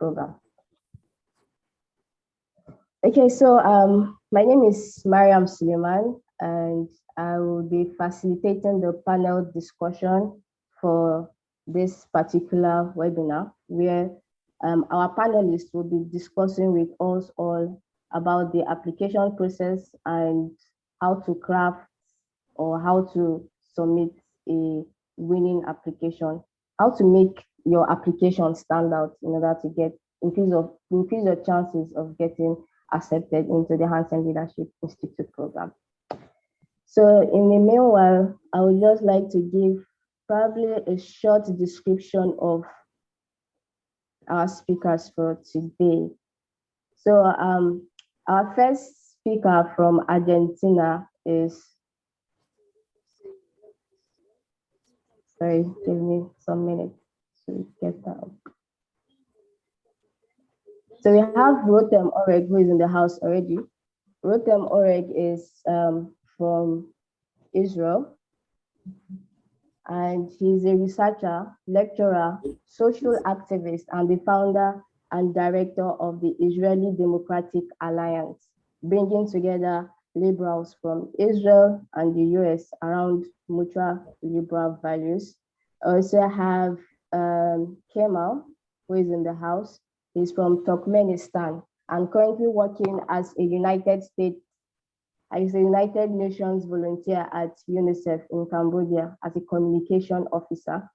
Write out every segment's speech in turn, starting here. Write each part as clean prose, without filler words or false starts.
program. Okay, so my name is Mariam Suleiman, and I will be facilitating the panel discussion for this particular webinar, where our panelists will be discussing with us all about the application process and how to craft or how to submit a winning application, how to make your application stand out in order to get increase your chances of getting accepted into the Hansen Leadership Institute program. So in the meanwhile, I would just like to give probably a short description of our speakers for today. So our first speaker from Argentina is, sorry, give me some minutes to get that up. So we have Rotem Oreg, who is in the house already. Rotem Oreg is from Israel, and he's a researcher, lecturer, social activist, and the founder and director of the Israeli Democratic Alliance, bringing together liberals from Israel and the US around mutual liberal values. I also have Kemal, who is in the house. He's from Turkmenistan and currently working as a United Nations volunteer at UNICEF in Cambodia as a communication officer.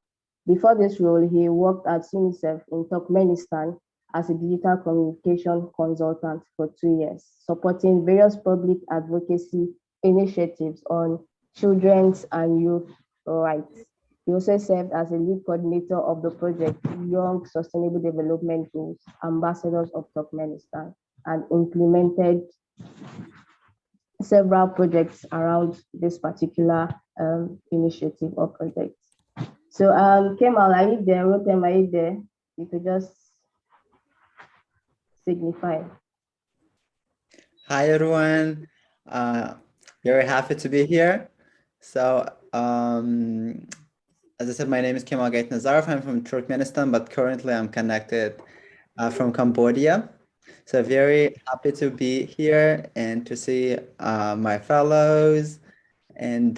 Before this role, he worked at UNICEF in Turkmenistan as a digital communication consultant for 2 years, supporting various public advocacy initiatives on children's and youth rights. He also served as a lead coordinator of the project Young Sustainable Development Goals, Ambassadors of Turkmenistan, and implemented several projects around this particular initiative or project. So Kemal, are you there? Rotem, are you there? You could just signify. Hi, everyone. Very happy to be here. So, as I said, my name is Kemal Gait Nazarov. I'm from Turkmenistan, but currently I'm connected from Cambodia. So very happy to be here and to see my fellows and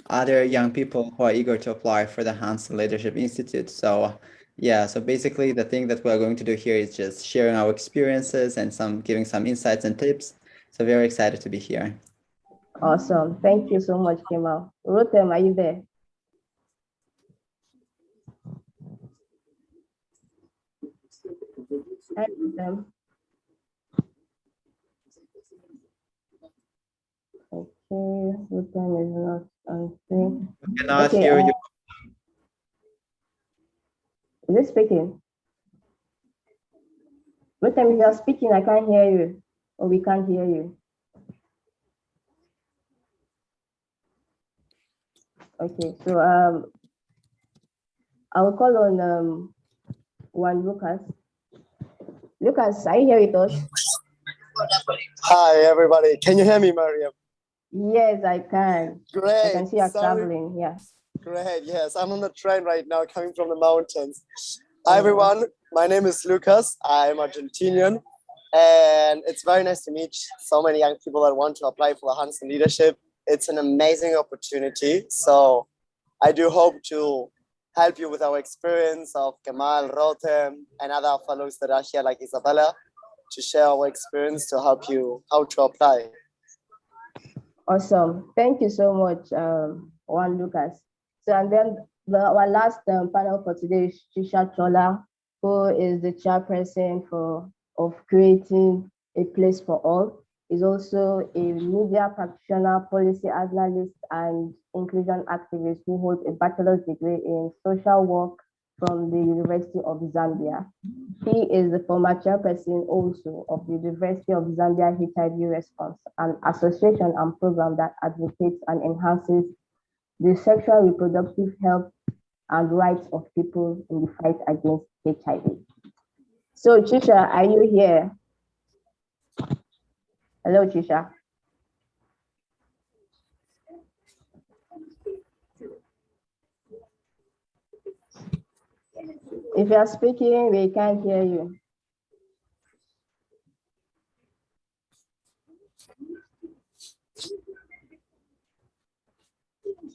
other young people who are eager to apply for the Hansen Leadership Institute. So yeah, so basically the thing that we're going to do here is just sharing our experiences and giving some insights and tips. So very excited to be here. Awesome. Thank you so much, Kemal. Rotem, are you there? Hi, Rotem. Okay, Rotem is not answering. We cannot hear you. Is it speaking? Rotem, if you're speaking, I can't hear you, or we can't hear you. Okay, so I will call on Juan Lucas. Lucas, are you here with us? Hi, everybody. Can you hear me, Mariam? Yes, I can. Great. I can see you're traveling. Yeah. Great. Yes, I'm on the train right now coming from the mountains. Hi, everyone. My name is Lucas. I'm Argentinian. And it's very nice to meet so many young people that want to apply for Hansen Leadership. It's an amazing opportunity. So I do hope to help you with our experience of Kemal, Rotem, and other fellows that are here like Isabella to share our experience to help you how to apply. Awesome. Thank you so much, Juan Lucas. So, and then our last panel for today is Trisha Chola, who is the chairperson of Creating a Place for All. Is also a media practitioner, policy analyst, and inclusion activist who holds a bachelor's degree in social work from the University of Zambia. He is the former chairperson also of the University of Zambia HIV Response, an association and program that advocates and enhances the sexual reproductive health and rights of people in the fight against HIV. So, Trisha, are you here? Hello, Trisha. If you are speaking, we can't hear you.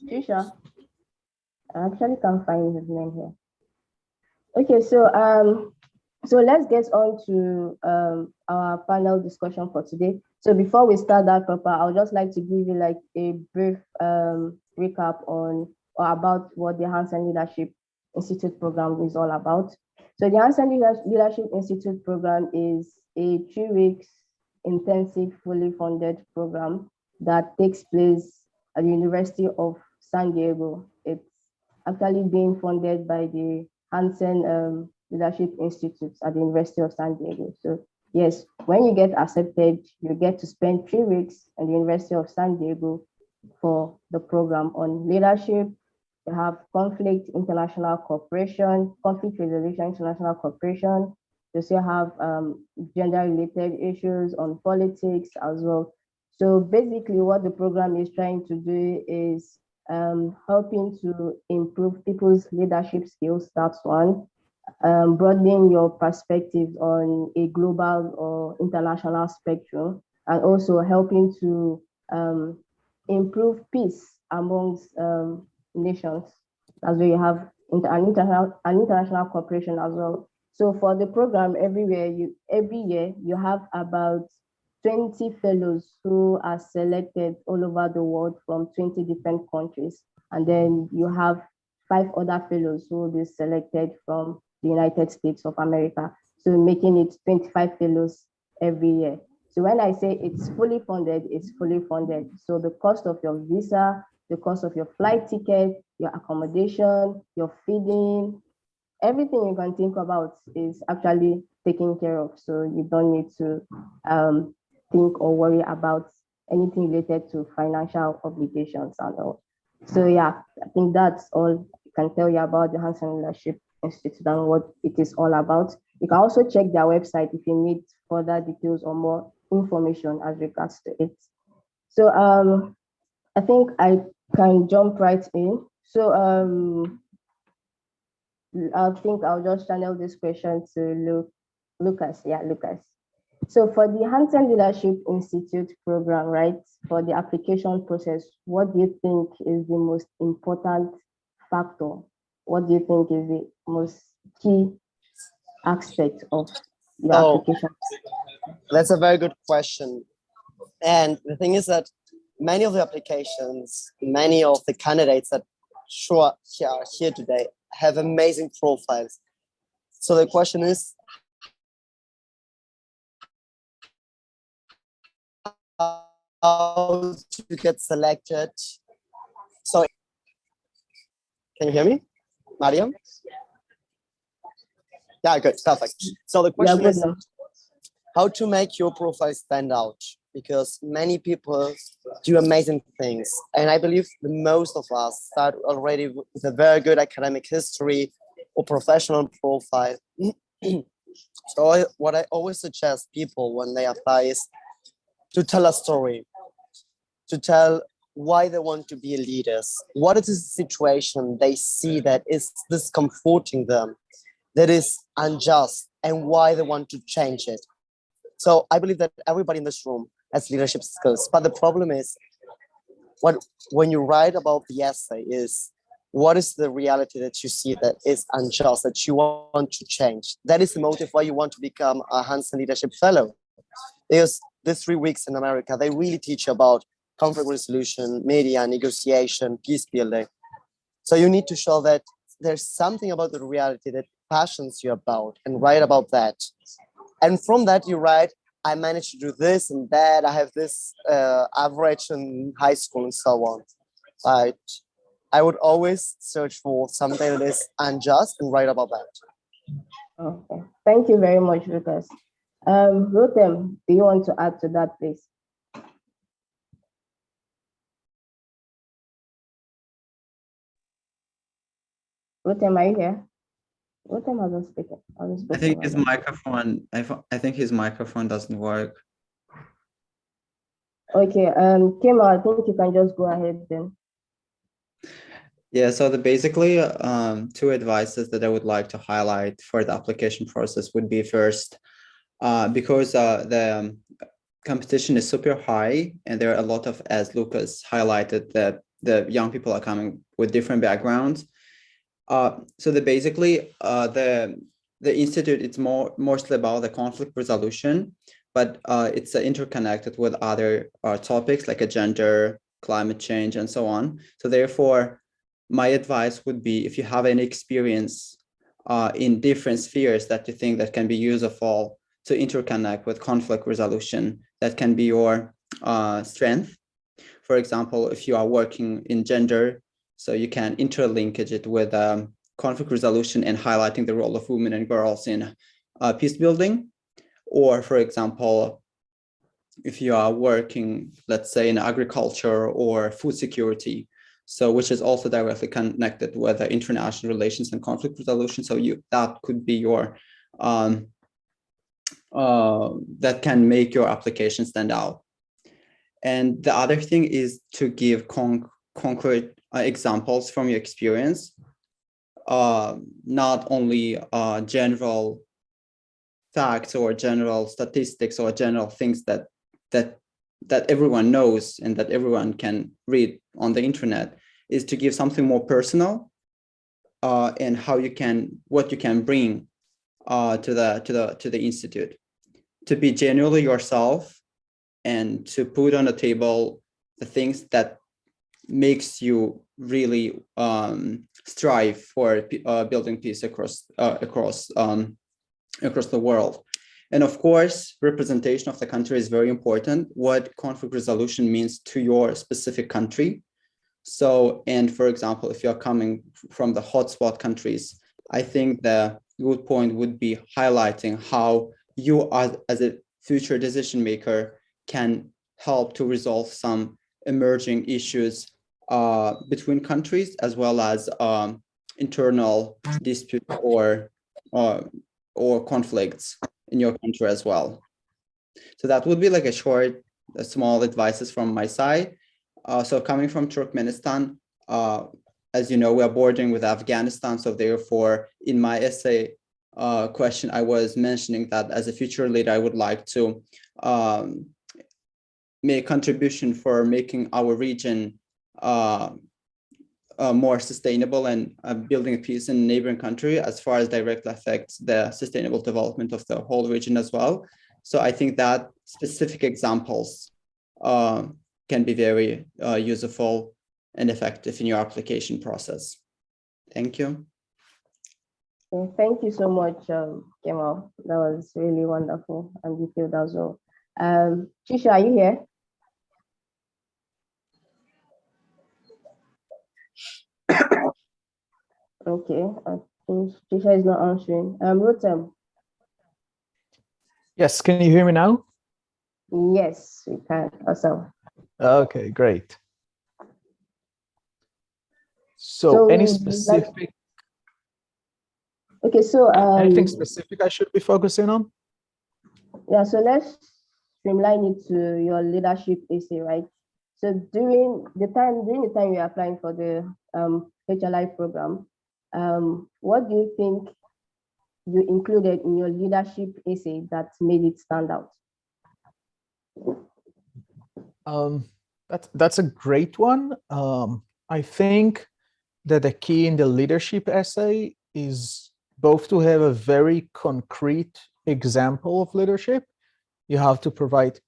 Trisha, I actually can't find his name here. Okay, so let's get on to our panel discussion for today. So before we start that proper, I would just like to give you like a brief recap on or about what the Hansen Leadership Institute program is all about. So the Hansen Leadership Institute program is a 3 weeks intensive, fully funded program that takes place at the University of San Diego. It's actually being funded by the Hansen Leadership Institute at the University of San Diego. So yes, when you get accepted, you get to spend 3 weeks at the University of San Diego for the program on leadership. You have conflict international cooperation, conflict resolution international cooperation. You still have gender-related issues on politics as well. So basically what the program is trying to do is helping to improve people's leadership skills, that's one. Broadening your perspective on a global or international spectrum, and also helping to improve peace amongst nations, as we have international cooperation as well. So for the program, every year you have about 20 fellows who are selected all over the world from 20 different countries. And then you have 5 other fellows who will be selected from the United States of America. So making it 25 fellows every year. So when I say it's fully funded, it's fully funded. So the cost of your visa, the cost of your flight ticket, your accommodation, your feeding, everything you can think about is actually taken care of. So you don't need to think or worry about anything related to financial obligations and all. So yeah, I think that's all I can tell you about the Hansen Leadership Institute and what it is all about. You can also check their website if you need further details or more information as regards to it. So I think I can jump right in. So I think I'll just channel this question to Lucas. Yeah, Lucas. So for the Hansen Leadership Institute program, right, for the application process, what do you think is the most important factor? What do you think is the most key aspect of your application? That's a very good question. And the thing is that many of the applications, many of the candidates that are here today have amazing profiles. So the question is, how to get selected? So, can you hear me, Mariam? Yeah, good, perfect. So the question is, how to make your profile stand out? Because many people do amazing things. And I believe most of us start already with a very good academic history or professional profile. So what I always suggest people when they apply is to tell a story, to tell why they want to be leaders. What is the situation they see that is discomforting them, that is unjust, and why they want to change it. So I believe that everybody in this room has leadership skills, but the problem is when you write about the essay is what is the reality that you see that is unjust, that you want to change. That is the motive why you want to become a Hansen Leadership Fellow. Because these 3 weeks in America, they really teach you about conflict resolution, media, negotiation, peace building. So you need to show that there's something about the reality that passions you about and write about that. And from that you write, I managed to do this and that, I have this average in high school and so on. But I would always search for something that is unjust and write about that. Okay, thank you very much, Lucas. Rotem, do you want to add to that, please? Rotem, are you here? Rotem hasn't spoken. I think his microphone. I think his microphone doesn't work. Okay, Kema, I think you can just go ahead then. Yeah, so basically two advices that I would like to highlight for the application process would be first, because the competition is super high and there are a lot of, as Lucas highlighted, that the young people are coming with different backgrounds. So basically the institute, it's mostly about the conflict resolution, but it's interconnected with other topics like gender, climate change, and so on. So therefore, my advice would be, if you have any experience in different spheres that you think that can be useful to interconnect with conflict resolution, that can be your strength. For example, if you are working in gender, so you can interlinkage it with conflict resolution and highlighting the role of women and girls in peace building. Or for example, if you are working, let's say, in agriculture or food security, so which is also directly connected with international relations and conflict resolution. So that could be your that can make your application stand out. And the other thing is to give concrete examples from your experience, not only general facts or general statistics or general things that everyone knows and that everyone can read on the internet, is to give something more personal and what you can bring to the institute, to be genuinely yourself and to put on the table the things that makes you really strive for building peace across the world. And of course, representation of the country is very important. What conflict resolution means to your specific country. So, and for example, if you're coming from the hotspot countries, I think the good point would be highlighting how you as a future decision maker can help to resolve some emerging issues between countries, as well as internal disputes or conflicts in your country as well. So that would be like a small advices from my side. So coming from Turkmenistan, as you know, we are bordering with Afghanistan. So therefore, in my essay question, I was mentioning that as a future leader, I would like to make contribution for making our region more sustainable and building peace in a neighboring country, as far as directly affects the sustainable development of the whole region as well. So I think that specific examples can be very useful and effective in your application process. Thank you. Thank you so much, Kemal. That was really wonderful and detailed as well. Trisha, are you here? Okay, I think Trisha is not answering. Rotem. Yes, can you hear me now? Yes, we can. Awesome. Okay, great. So any specific? Okay, so anything specific I should be focusing on? Yeah, so let's streamline it to your leadership essay, right? So during the time you're applying for the HLI program, what do you think you included in your leadership essay that made it stand out? That's a great one. I think that the key in the leadership essay is both to have a very concrete example of leadership. You have to provide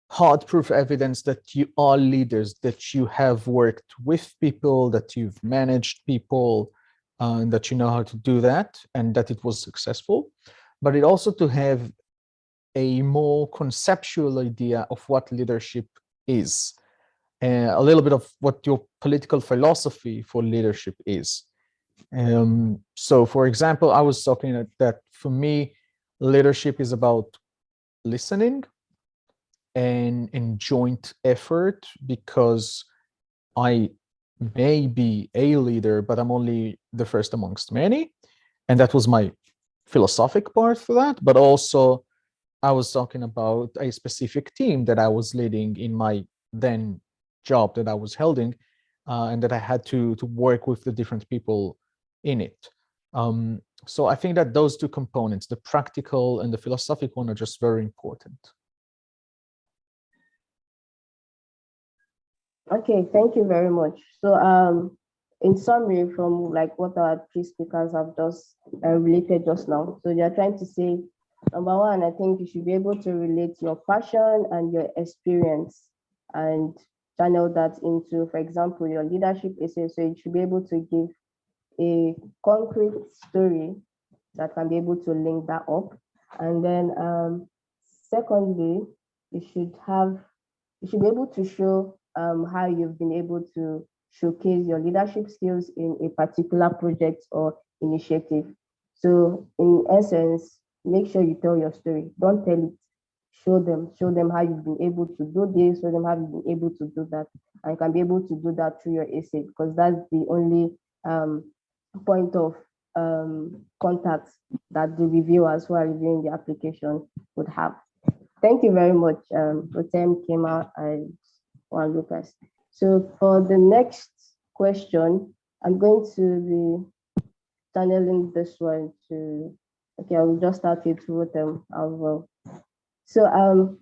hard proof evidence that you are leaders, that you have worked with people, that you've managed people, and that you know how to do that, and that it was successful. But it also to have a more conceptual idea of what leadership is, a little bit of what your political philosophy for leadership is. So for example, I was talking that for me, leadership is about listening and in joint effort, because I may be a leader, but I'm only the first amongst many. And that was my philosophic part for that. But also I was talking about a specific team that I was leading in my then job that I was holding. and that I had to work with the different people in it. So I think that those two components, the practical and the philosophical one, are just very important. Okay, thank you very much. So in summary, from like what our three speakers have just related just now, so they're trying to say, number one, I think you should be able to relate your passion and your experience and channel that into, for example, your leadership essay. So you should be able to give a concrete story that can be able to link that up. And then secondly, you should be able to show how you've been able to showcase your leadership skills in a particular project or initiative. So in essence, make sure you tell your story. Don't tell it. Show them how you've been able to do this, show them how you've been able to do that. And you can be able to do that through your essay, because that's the only point of contact that the reviewers who are reviewing the application would have. Thank you very much, Rotem, Kema, and Juan Lucas. So for the next question, I'm going to be channeling this one to, okay, I'll just start with Rotem as well. So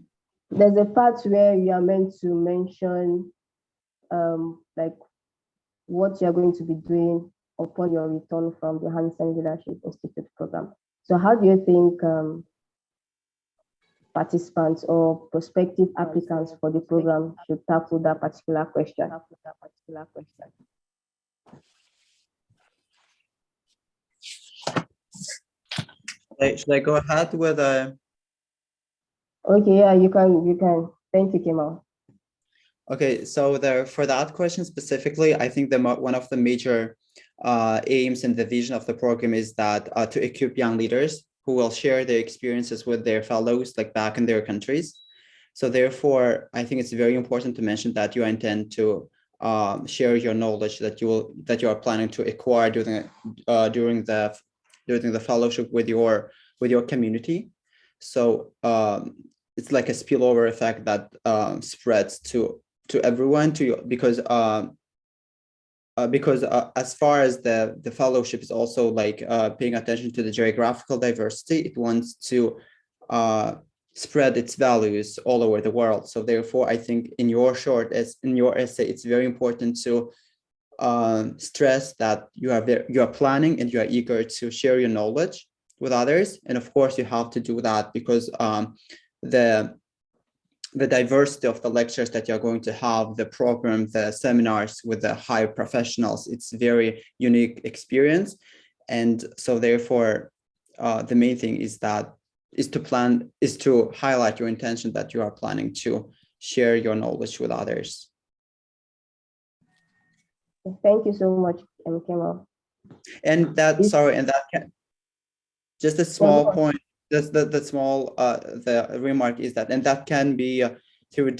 there's a part where you are meant to mention like what you're going to be doing upon your return from the Hansen Leadership Institute program. So how do you think participants or prospective applicants for the program should tackle that particular question? Should I go ahead with a? Okay, yeah, you can. Thank you, Kemal. Okay, so for that question specifically, I think one of the major aims and the vision of the program is that to equip young leaders who will share their experiences with their fellows like back in their countries. So therefore, I think it's very important to mention that you intend to share your knowledge that you are planning to acquire during the fellowship with your community. So it's like a spillover effect that spreads to everyone because as far as the fellowship is also like paying attention to the geographical diversity, it wants to spread its values all over the world. So therefore, I think in your essay, it's very important to stress that you are planning and you are eager to share your knowledge with others. And of course, you have to do that because the diversity of the lectures that you're going to have, the program, the seminars with the high professionals, it's very unique experience. And so therefore, the main thing is to highlight your intention that you are planning to share your knowledge with others. Thank you so much, Kemal. And just a small point. The remark is that, and that can be through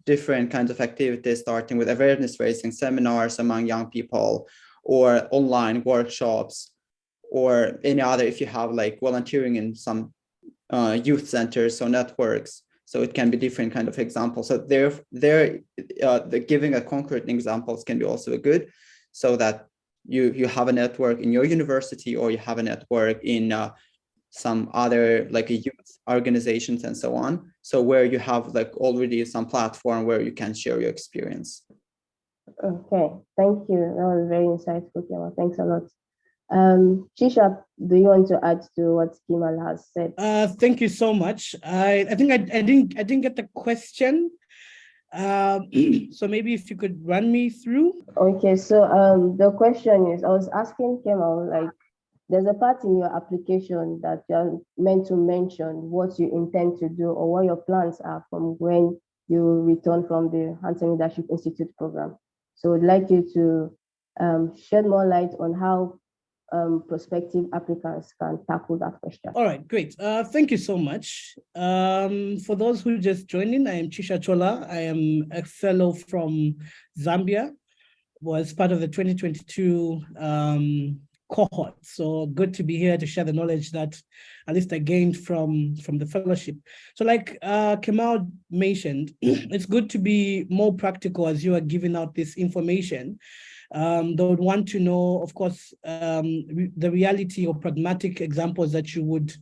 different kinds of activities, starting with awareness raising seminars among young people, or online workshops, or any other, if you have like volunteering in some youth centers or networks. So it can be different kind of examples. So the giving a concrete examples can be also good, so that you have a network in your university, or you have a network in some other like a youth organizations and so on. So where you have like already some platform where you can share your experience. Okay, thank you. That was very insightful, Kemal. Thanks a lot. Chisha, do you want to add to what Kemal has said? Thank you so much. I think I didn't get the question. So maybe if you could run me through. Okay, so the question is, I was asking Kemal, like, there's a part in your application that you're meant to mention what you intend to do or what your plans are from when you return from the Hansen Leadership Institute program. So I'd like you to shed more light on how prospective applicants can tackle that question. All right, great. Thank you so much. For those who just joined in, I am Chisha Chola. I am a fellow from Zambia, was part of the 2022 cohort. So good to be here to share the knowledge that at least I gained from the fellowship. So like Kemal mentioned, it's good to be more practical as you are giving out this information. They would want to know, of course, the reality or pragmatic examples that you would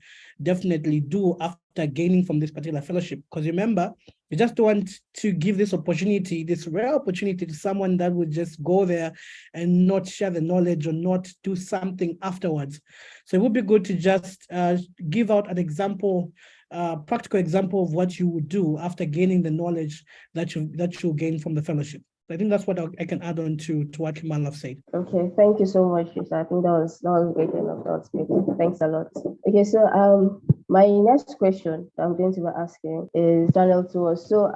definitely do after gaining from this particular fellowship. Because remember, you just want to give this opportunity, this rare opportunity to someone that would just go there and not share the knowledge or not do something afterwards. So it would be good to just give out an example, practical example of what you would do after gaining the knowledge that you gain from the fellowship. I think that's what I can add on to what Kemal have said. Okay, thank you so much, Trisha. I think that was great enough. That was great. Thanks a lot. Okay, so my next question that I'm going to be asking is channel to us. So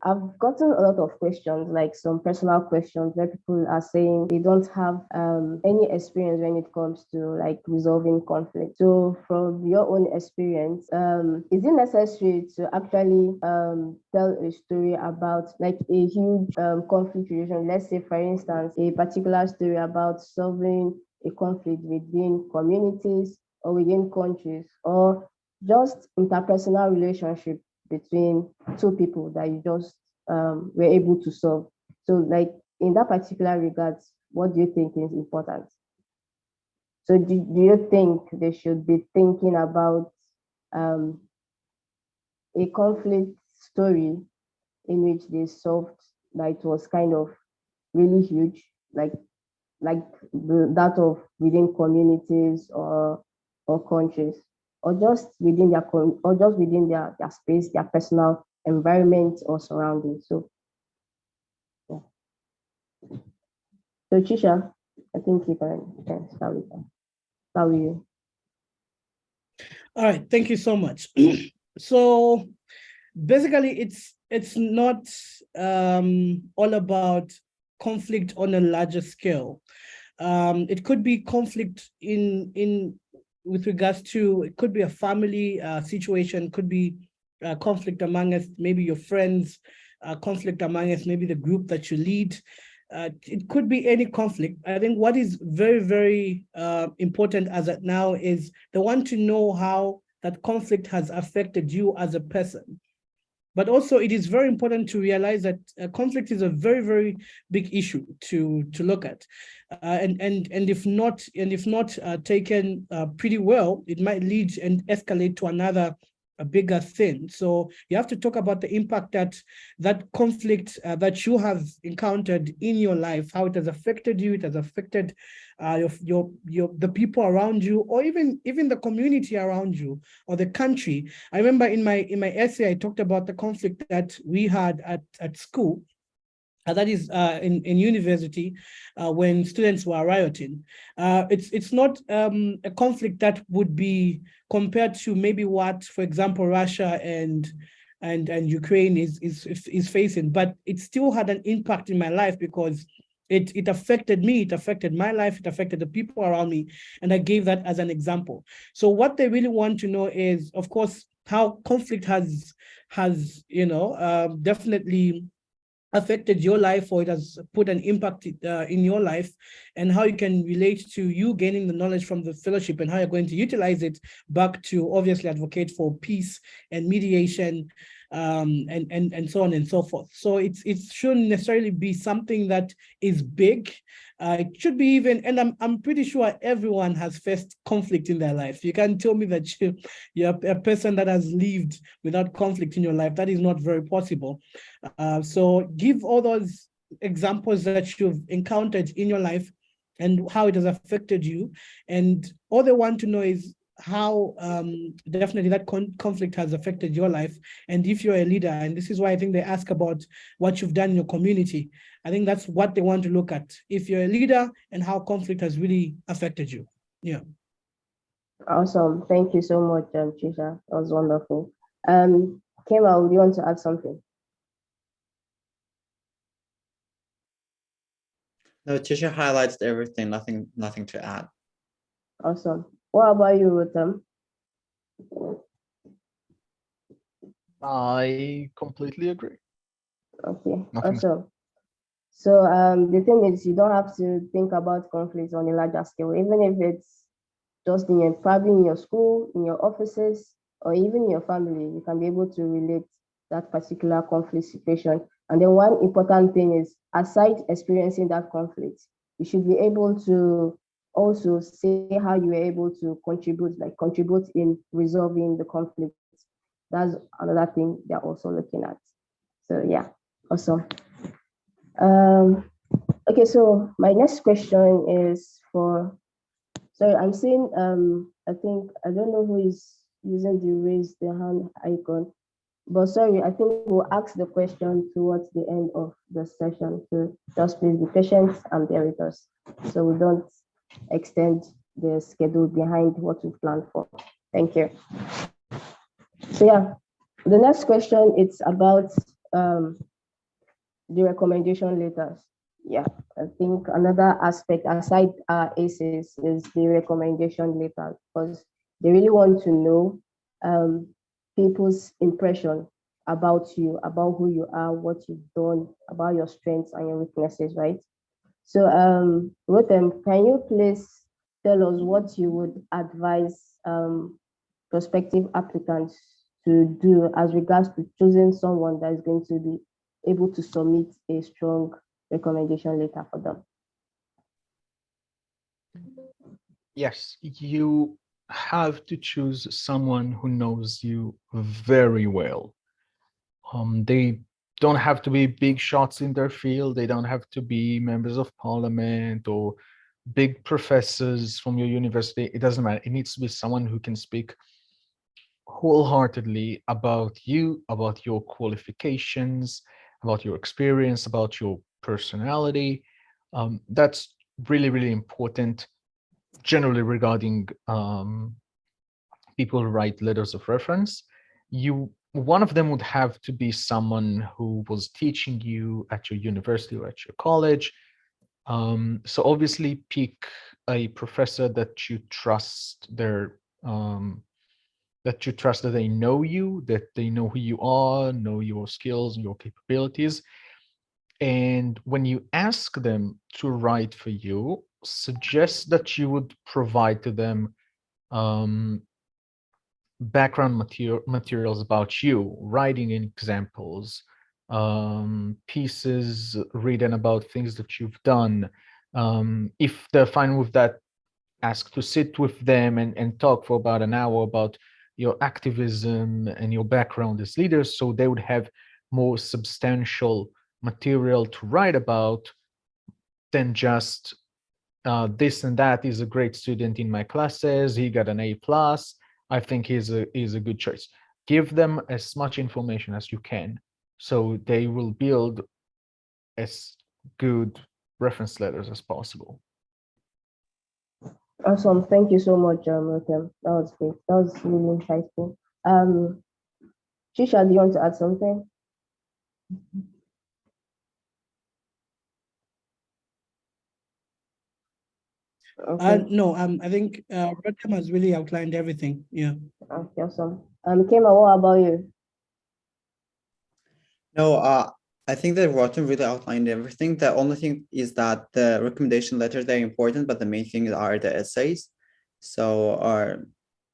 I've gotten a lot of questions, like some personal questions where people are saying they don't have any experience when it comes to like resolving conflict. So from your own experience, is it necessary to actually tell a story about like a huge conflict resolution? Let's say, for instance, a particular story about solving a conflict within communities or within countries, or just interpersonal relationship between two people that you just were able to solve. So like in that particular regards, what do you think is important? So do you think they should be thinking about a conflict story in which they solved that it was kind of really huge, like that of within communities or countries, or just within their space, their personal environment or surroundings. So yeah. So Chisha, I think you can start with that. Start with you. All right, thank you so much. So basically, it's not all about conflict on a larger scale. It could be conflict in with regards to, it could be a family situation, could be conflict among us, maybe your friends, conflict among us, maybe the group that you lead. It could be any conflict. I think what is very, very important as of now is they want to know how that conflict has affected you as a person. But also, it is very important to realize that conflict is a very, very big issue to look at, and if not taken pretty well, it might lead and escalate to a bigger thing. So you have to talk about the impact that conflict that you have encountered in your life, how it has affected you, it has affected the people around you, or even the community around you or the country. I remember in my essay, I talked about the conflict that we had at school. That is in university when students were rioting. It's not a conflict that would be compared to maybe what, for example, Russia and Ukraine is facing, but it still had an impact in my life because it affected me, it affected my life, it affected the people around me, and I gave that as an example. So what they really want to know is, of course, how conflict has definitely affected your life, or it has put an impact in your life, and how you can relate to you gaining the knowledge from the fellowship, and how you're going to utilize it back to obviously advocate for peace and mediation, and so on and so forth. So it shouldn't necessarily be something that is big. It should be even, and I'm pretty sure everyone has faced conflict in their life. You can't tell me that you're a person that has lived without conflict in your life. That is not very possible. So give all those examples that you've encountered in your life and how it has affected you. And all they want to know is how definitely that conflict has affected your life. And if you're a leader, and this is why I think they ask about what you've done in your community, I think that's what they want to look at. If you're a leader and how conflict has really affected you. Yeah. Awesome. Thank you so much, Trisha. That was wonderful. Kemal, do you want to add something? No, Tisha highlights everything, nothing to add. Awesome. What about you, Rutam? I completely agree. Okay, Nothing. awesome. So the thing is, you don't have to think about conflicts on a larger scale, even if it's just in your, probably in your school, in your offices, or even in your family. You can be able to relate that particular conflict situation. And then one important thing is, aside experiencing that conflict, you should be able to also say how you were able to contribute, like contribute in resolving the conflict. That's another thing they're also looking at. So yeah, awesome. Okay, so my next question is for, sorry, I'm seeing, I think, I don't know who is using the raise the hand icon, but sorry, I think we'll ask the question towards the end of the session. So just please be patient and bear with us so we don't extend the schedule behind what we planned for. Thank you. So yeah, the next question, it's about the recommendation letters. Yeah, I think another aspect aside ACEs is the recommendation letter, because they really want to know people's impression about you, about who you are, what you've done, about your strengths and your weaknesses, right? So Rotem, can you please tell us what you would advise prospective applicants to do as regards to choosing someone that is going to be able to submit a strong recommendation letter for them? Yes, you have to choose someone who knows you very well. They don't have to be big shots in their field. They don't have to be members of parliament or big professors from your university. It doesn't matter. It needs to be someone who can speak wholeheartedly about you, about your qualifications, about your experience, about your personality. That's really, really important, generally regarding people who write letters of reference. One of them would have to be someone who was teaching you at your university or at your college. So obviously pick a professor that you trust that they know you, that they know who you are, know your skills and your capabilities. And when you ask them to write for you, suggest that you would provide to them background materials about you, writing examples, pieces written about things that you've done. If they're fine with that, ask to sit with them and talk for about an hour about your activism and your background as leaders, so they would have more substantial material to write about than just this and that is a great student in my classes, he got an A+, I think he's a good choice. Give them as much information as you can, so they will build as good reference letters as possible. Awesome. Thank you so much, Rotem. That was great. That was really insightful. Trisha, do you want to add something? Okay. No, I think Rotem has really outlined everything. Yeah. Okay, awesome. Kema, what about you? No, I think that Rotten really outlined everything. The only thing is that the recommendation letters, they're important, but the main things are the essays. So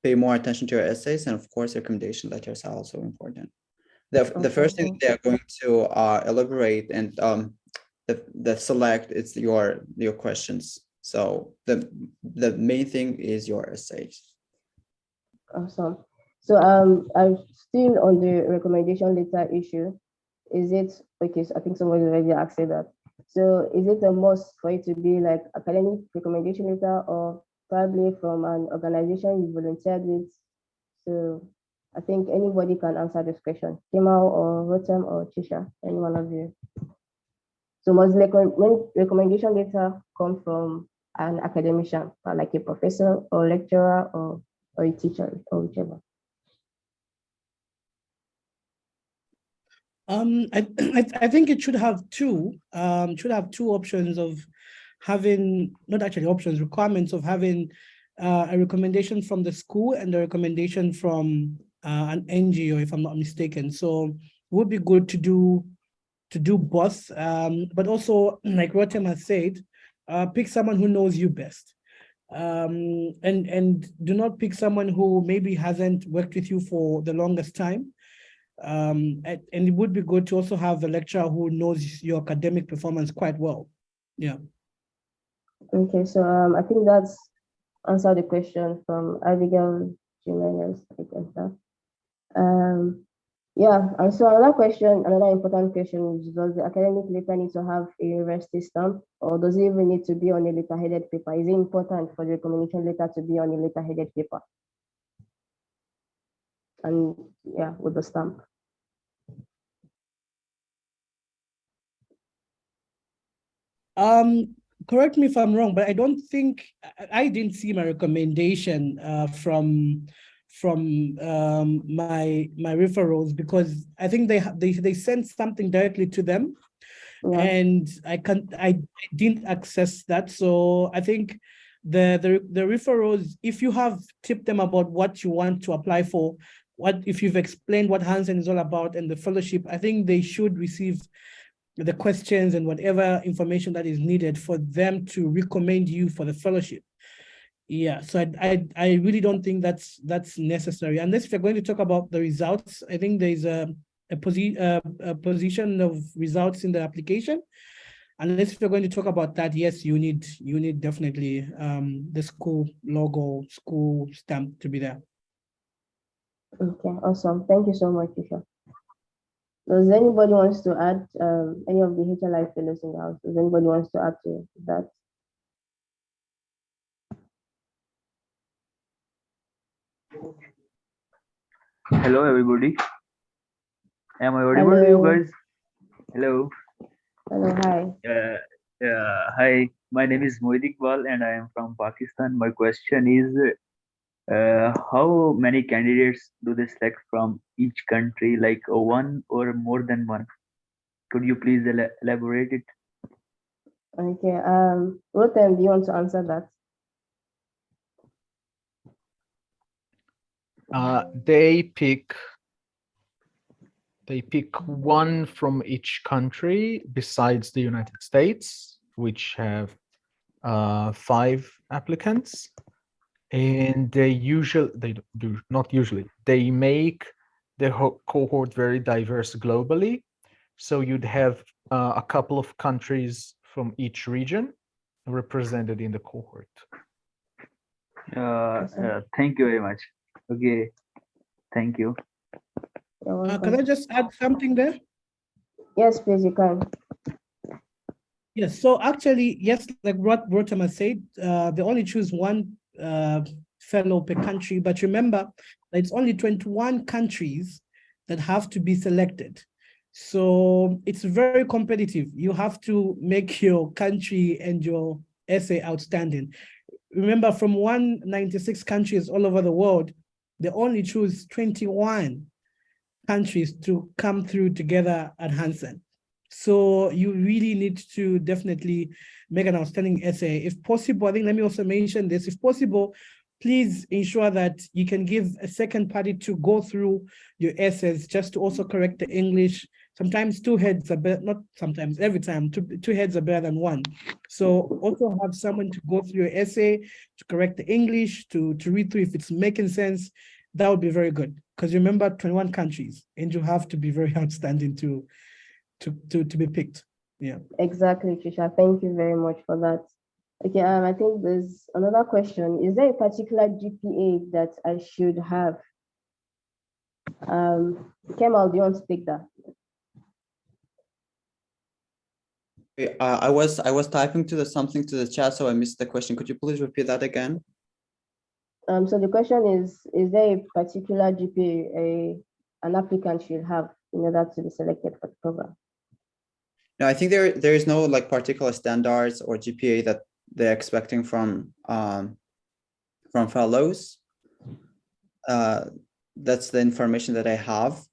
pay more attention to your essays, and of course, recommendation letters are also important. The first thing they are going to elaborate and the select is your questions. So the main thing is your essays. Awesome. So I'm still on the recommendation letter issue. Is it okay? So I think somebody already asked that. So is it a must for it to be like academic recommendation letter or probably from an organization you volunteered with? So I think anybody can answer this question. Kemal or Rotem or Chisha, any one of you. So must recommendation letter come from an academician, like a professor or lecturer or a teacher or whichever? I think it should have two. Should have two options of having, not actually options, requirements of having a recommendation from the school and a recommendation from an NGO, if I'm not mistaken. So it would be good to do both, but also, like Rotem has said, pick someone who knows you best. And do not pick someone who maybe hasn't worked with you for the longest time. And it would be good to also have a lecturer who knows your academic performance quite well. Yeah. Okay, so I think that's answered the question from Abigail Jimenez, I guess that. Yeah, and so another important question is, does the academic letter need to have a university stamp, or does it even need to be on a letter-headed paper? Is it important for the recommendation letter to be on a letter-headed paper? And yeah, with the stamp. Correct me if I'm wrong, but I don't think I didn't see my recommendation from my referrals, because I think they sent something directly to them, Yeah. and I didn't access that. So I think the referrals, if you have tipped them about what you want to apply for, if you've explained what Hansen is all about and the fellowship, I think they should receive the questions and whatever information that is needed for them to recommend you for the fellowship. Yeah, so I really don't think that's necessary, unless if you're going to talk about the results. I think there's a position of results in the application. Unless if you're going to talk about that, yes, you need definitely the school logo, school stamp to be there. Okay, awesome. Thank you so much, Isha. Does anybody wants to add, any of the HLI fellows in the house? Does anybody wants to add to that? Hello, everybody. Am I audible to you Hello. guys? Hello. Hello, hi. Hi. My name is Moeed Iqbal and I am from Pakistan. My question is, how many candidates do they select from each country, like one or more than one? Could you please elaborate it? Okay, Rotem, do you want to answer that? They pick one from each country besides the United States, which have 5 applicants, and they make the cohort very diverse globally. So you'd have a couple of countries from each region represented in the cohort. Thank you very much. Okay, thank you. You're welcome. Can I just add something there? Yes, please, you can. Yes, so actually, yes, like what Rotem said, they only choose one fellow per country, but remember, it's only 21 countries that have to be selected. So it's very competitive. You have to make your country and your essay outstanding. Remember, from 196 countries all over the world, they only choose 21 countries to come through together at Hansen. So you really need to definitely make an outstanding essay. If possible, I think, let me also mention this, if possible, please ensure that you can give a second party to go through your essays, just to also correct the English. Sometimes two heads are better, not sometimes, every time, two heads are better than one. So also have someone to go through your essay, to correct the English, to read through if it's making sense. That would be very good. Because remember, 21 countries, and you have to be very outstanding to be picked. Yeah. Exactly, Trisha. Thank you very much for that. Okay, I think there's another question. Is there a particular GPA that I should have? Kemal, do you want to take that? I was typing something to the chat, so I missed the question. Could you please repeat that again? So the question is there a particular GPA an applicant should have in order to be selected for the program? No, I think there is no like particular standards or GPA that they're expecting from fellows. That's the information that I have.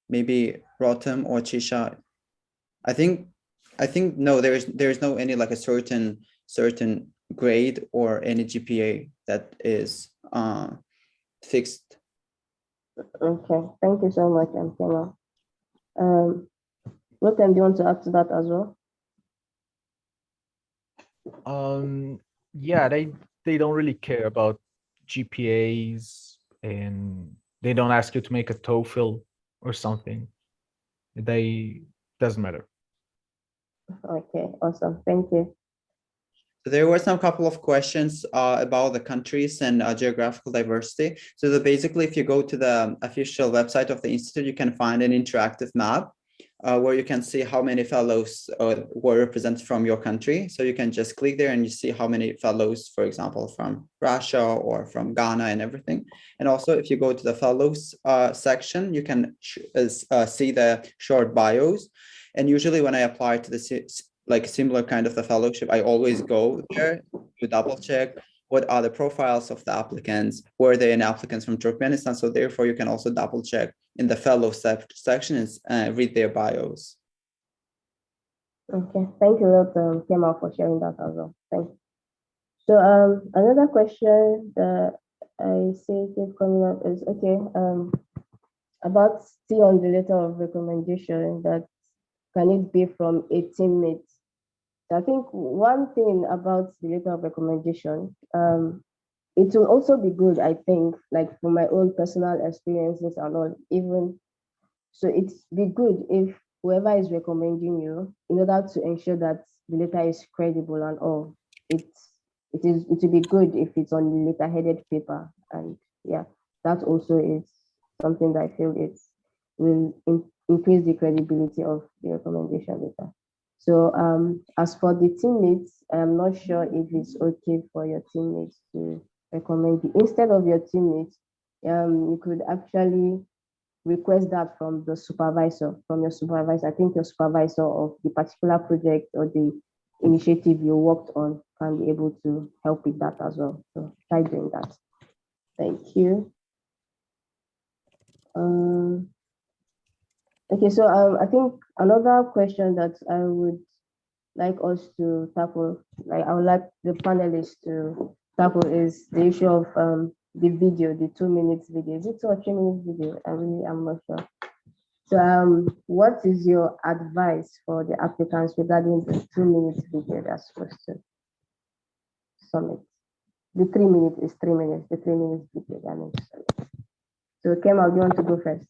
Maybe Rotem or Chisha. I think no, there is no any like a certain grade or any GPA that is fixed. Okay, thank you so much, Kemal. Rotem, do you want to add to that as well? Yeah, they don't really care about GPAs, and they don't ask you to make a TOEFL or something. They doesn't matter. Okay, awesome. Thank you. So there were some couple of questions about the countries and geographical diversity. So basically, if you go to the official website of the institute, you can find an interactive map where you can see how many fellows were represented from your country. So you can just click there and you see how many fellows, for example, from Russia or from Ghana and everything. And also, if you go to the fellows section, you can see the short bios. And usually when I apply to the like similar kind of the fellowship, I always go there to double check what are the profiles of the applicants, were they applicants from Turkmenistan? So therefore you can also double check in the fellow section and read their bios. Okay, thank you a lot, Kemal, for sharing that as well. Thanks. So another question that I see keep coming up is about still on the letter of recommendation, that can it be from a teammate? I think one thing about the letter of recommendation, it will also be good, I think, like from my own personal experiences and all, even so it's be good if whoever is recommending you, in order to ensure that the letter is credible and all, it will be good if it's on the letter-headed paper. And yeah, that also is something that I feel it will increase the credibility of the recommendation letter. So as for the teammates, I'm not sure if it's okay for your teammates to recommend you. Instead of your teammates, you could actually request that from the supervisor, from your supervisor. I think your supervisor of the particular project or the initiative you worked on can be able to help with that as well. So try doing that. Thank you. Okay, so I think another question that I would like us to tackle, like I would like the panelists to tackle, is the issue of the video, the 2 minutes video. Is it 2 or 3 minutes video? I'm not sure. So what is your advice for the applicants regarding the 2 minutes video that's supposed to submit? The 3 minutes is 3 minutes, the 3 minutes video that means submit. So Kemal, do you want to go first?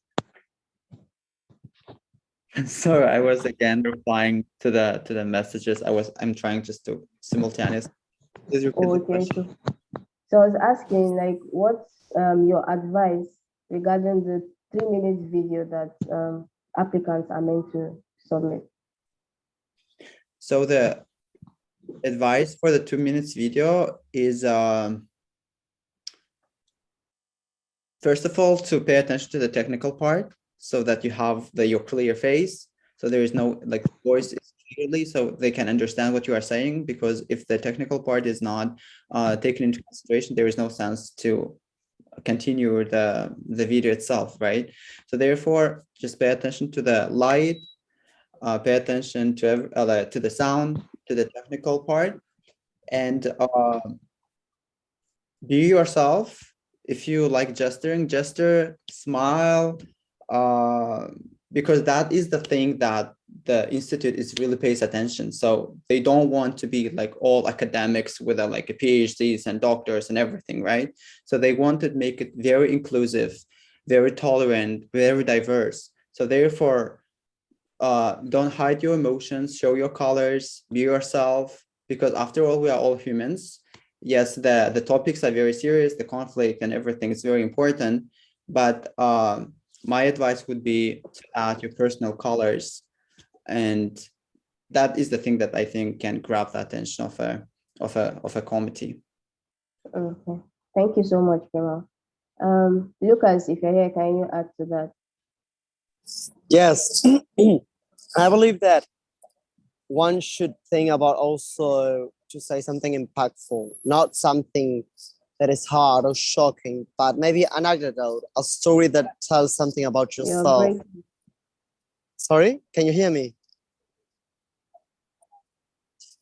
Sorry, I was again replying to the messages. I'm trying just to simultaneously. Okay, so I was asking, like, what's your advice regarding the 3 minutes video that applicants are meant to submit? So the advice for the 2 minutes video is first of all, to pay attention to the technical part so that you have your clear face. So there is no like voice is clearly so they can understand what you are saying, because if the technical part is not taken into consideration, there is no sense to continue the video itself, right? So therefore, just pay attention to the light, pay attention to the sound, to the technical part, and be yourself. If you like gesturing, gesture, smile, because that is the thing that the institute is really pays attention. So they don't want to be like all academics with like a PhDs and doctors and everything, right? So they want to make it very inclusive, very tolerant, very diverse. So therefore, don't hide your emotions, show your colors, be yourself, because after all, we are all humans. Yes, the topics are very serious, the conflict and everything is very important, but my advice would be to add your personal colors, and that is the thing that I think can grab the attention of a committee. Okay, thank you so much, Kemal. Lucas, if you're here, can you add to that? Yes, I believe that one should think about also to say something impactful, not something that is hard or shocking, but maybe an anecdote, a story that tells something about yourself. Sorry, can you hear me?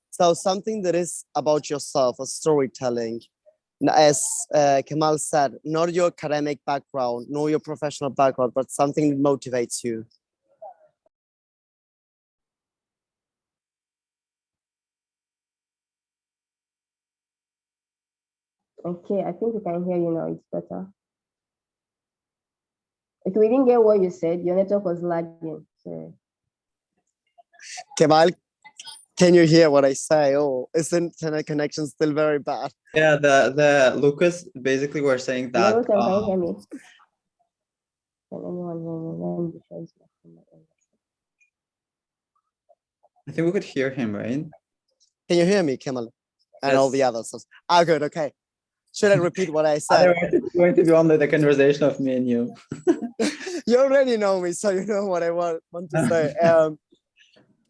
So something that is about yourself, a storytelling. As Kemal said, not your academic background, nor your professional background, but something that motivates you. Okay, I think we can hear you now. It's better. If we didn't get what you said, your network was lagging. So. Kemal, can you hear what I say? Oh, is internet connection still very bad? Yeah, the Lucas basically were saying Hello, that. can you hear me? Can anyone hear me? Let me try this from my end. I think we could hear him, right? Can you hear me, Kemal? And all the Yes. others. Ah, good. Okay. Should I repeat what I said? Otherwise, it's going to be only the conversation of me and you. You already know me, so you know what I want to say.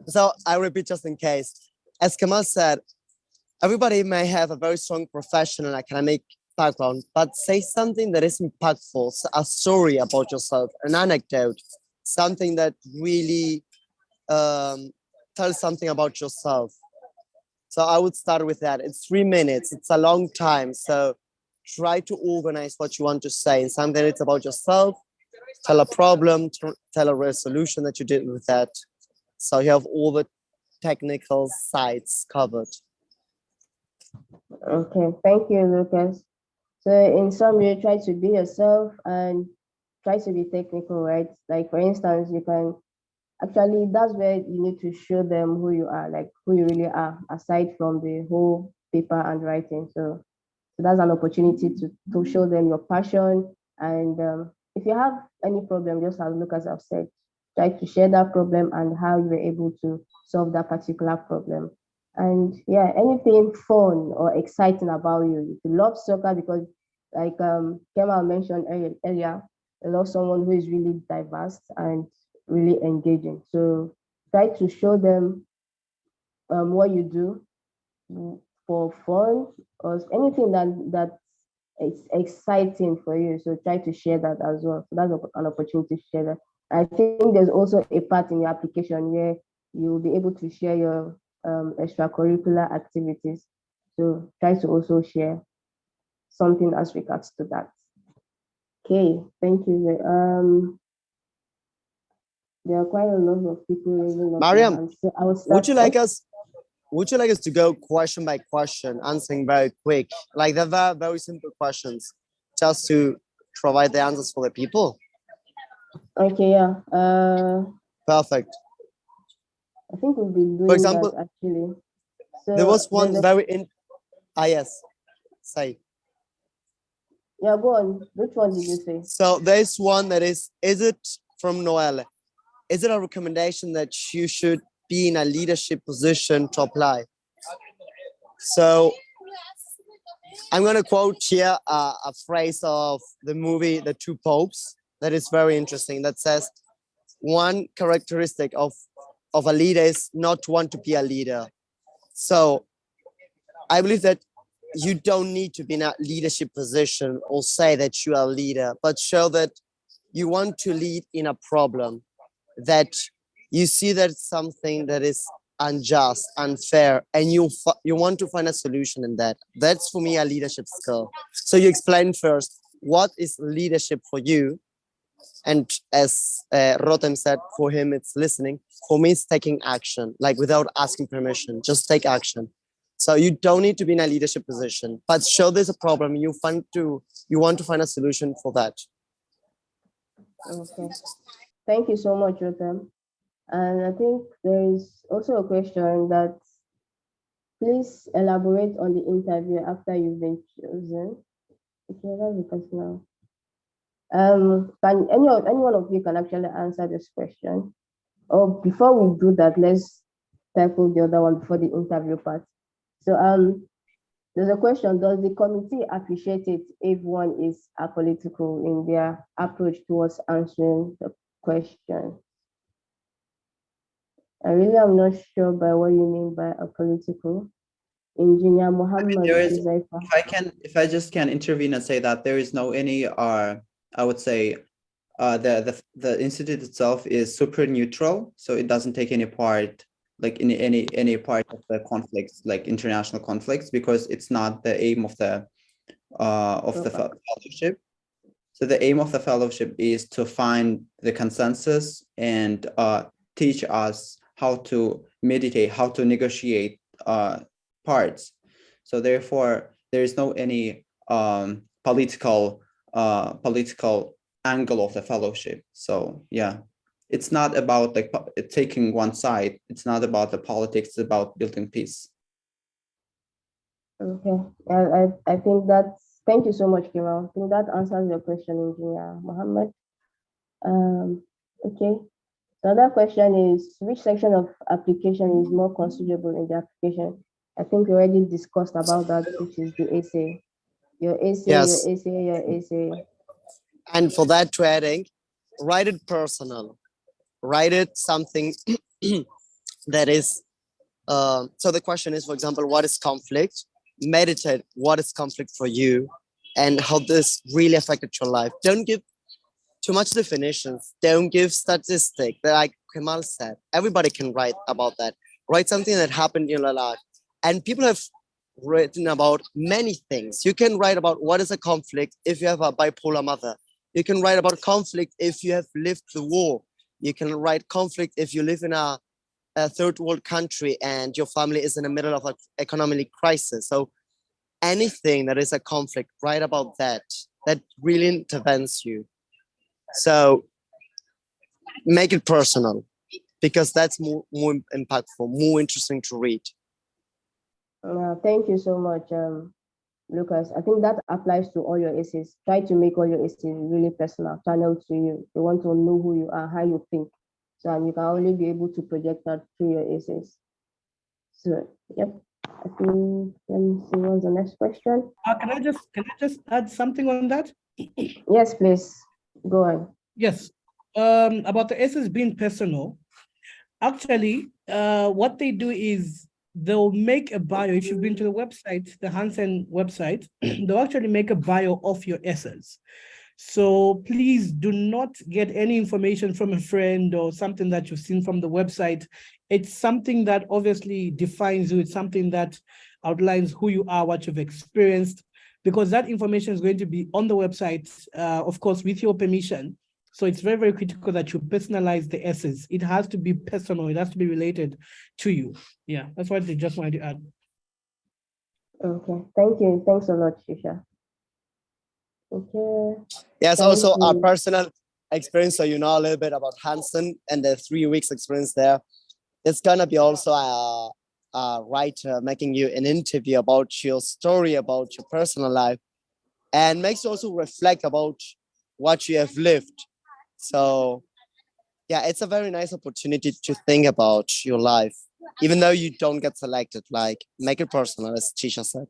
So I repeat just in case. As Kemal said, everybody may have a very strong professional and academic background, but say something that is impactful, a story about yourself, an anecdote, something that really tells something about yourself. So I would start with that. It's 3 minutes. It's a long time. So try to organize what you want to say. And something that's about yourself, tell a problem, tell a resolution that you did with that. So you have all the technical sides covered. Okay, thank you, Lucas. So in summary, try to be yourself and try to be technical, right? Like for instance, you can actually, that's where you need to show them who you are, like who you really are, aside from the whole paper and writing. So that's an opportunity to show them your passion. And if you have any problem, just as Lucas have said, try to share that problem and how you were able to solve that particular problem. And yeah, anything fun or exciting about you. If you love soccer, because like Kemal mentioned earlier, I love someone who is really diverse and really engaging. So try to show them what you do for fun or anything that is exciting for you. So try to share that as well. So that's an opportunity to share that. I think there's also a part in your application where you'll be able to share your extracurricular activities. So try to also share something as regards to that. Okay, thank you. There are quite a lot of people raising up their Mariam, hands. So I will start. would you like us to go question by question, answering very quick, like the very, very simple questions, just to provide the answers for the people? Okay, yeah. Perfect. I think we've been doing For example, that actually. So there was one there's very yes, say. Yeah, go on. Which one did you say? So there's one that is it from Noel? Is it a recommendation that you should be in a leadership position to apply? So I'm going to quote here a phrase of the movie The Two Popes that is very interesting, that says, one characteristic of a leader is not to want to be a leader. So I believe that you don't need to be in a leadership position or say that you are a leader, but show that you want to lead in a problem, that you see that it's something that is unjust, unfair, and you want to find a solution in that. That's for me a leadership skill. So you explain first, what is leadership for you? And as Rotem said, for him, it's listening. For me, it's taking action, like without asking permission, just take action. So you don't need to be in a leadership position, but show there's a problem. You want to find a solution for that. Okay. Thank you so much, Rotem. And I think there is also a question that please elaborate on the interview after you've been chosen. Okay, that's the question now. Can any one of you can actually answer this question? Or before we do that, let's tackle the other one before the interview part. So there's a question, does the committee appreciate it if one is apolitical in their approach towards answering the question? I really am not sure by what you mean by apolitical. Engineer Muhammad Huzaifa. If I just can intervene and say that there is no any I would say the institute itself is super neutral, so it doesn't take any part like in any part of the conflicts, like international conflicts, because it's not the aim of the fellowship. So the aim of the fellowship is to find the consensus and teach us how to meditate, how to negotiate parts. So therefore, there is no any political angle of the fellowship. So yeah, it's not about like taking one side. It's not about the politics. It's about building peace. Okay. I think that's, thank you so much, Kemal. I think that answers your question, Engineer Mohammed. Okay. The other question is, which section of application is more considerable in the application? I think we already discussed about that, which is the essay. Your essay, Yes. your essay, your essay. And for that to adding, write it personal. Write it something that is, so the question is, for example, what is conflict? Meditate, what is conflict for you and how this really affected your life. Don't give too much definitions. Don't give statistics. Like Kemal said, everybody can write about that. Write something that happened in your life. And people have written about many things. You can write about what is a conflict if you have a bipolar mother. You can write about conflict if you have lived the war. You can write conflict if you live in a third world country and your family is in the middle of an economic crisis. So anything that is a conflict, write about that. That really intervenes you. So make it personal because that's more impactful, more interesting to read. Thank you so much, Lucas. I think that applies to all your essays. Try to make all your essays really personal, channeled to you. They want to know who you are, how you think. So and you can only be able to project that through your essays. So yep. I think let me see what's the next question. Can I just add something on that? Yes, please. Go on. Yes. About the essays being personal, actually, what they do is they'll make a bio. If you've been to the website, the Hansen website, they'll actually make a bio of your essays. So please do not get any information from a friend or something that you've seen from the website. It's something that obviously defines you. It's something that outlines who you are, what you've experienced, because that information is going to be on the website, of course, with your permission. So it's very, very critical that you personalize the essays. It has to be personal. It has to be related to you. Yeah, that's what I just wanted to add. Okay, thank you. Thanks a lot, Shisha. Okay. Yes, Thank also our you. personal experience. So you know a little bit about Hansen and the 3 weeks experience there. It's gonna be also a writer making you an interview about your story, about your personal life, and makes you also reflect about what you have lived. So yeah, it's a very nice opportunity to think about your life, even though you don't get selected. Like make it personal, as Chisha said.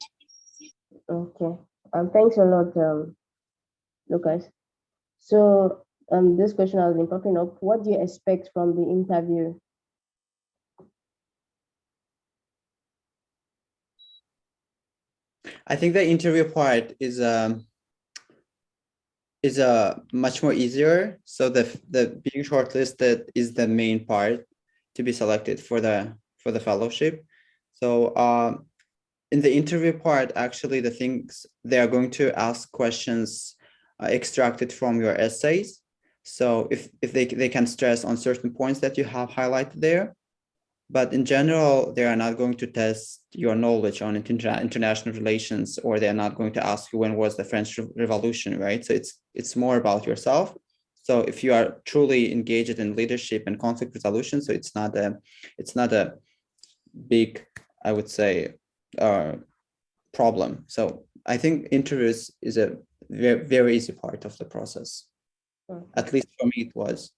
Okay. Thanks a lot, Lucas. So this question has been popping up. What do you expect from the interview? I think the interview part is much more easier. So the being shortlisted is the main part to be selected for the fellowship. So in the interview part, actually, the things they are going to ask questions extracted from your essays. So if they can stress on certain points that you have highlighted there, but in general, they are not going to test your knowledge on international relations, or they are not going to ask you when was the French Revolution, right? So it's more about yourself. So if you are truly engaged in leadership and conflict resolution, so it's not a big, I would say, problem. So I think interviews is a very, very easy part of the process. At least for me, it was.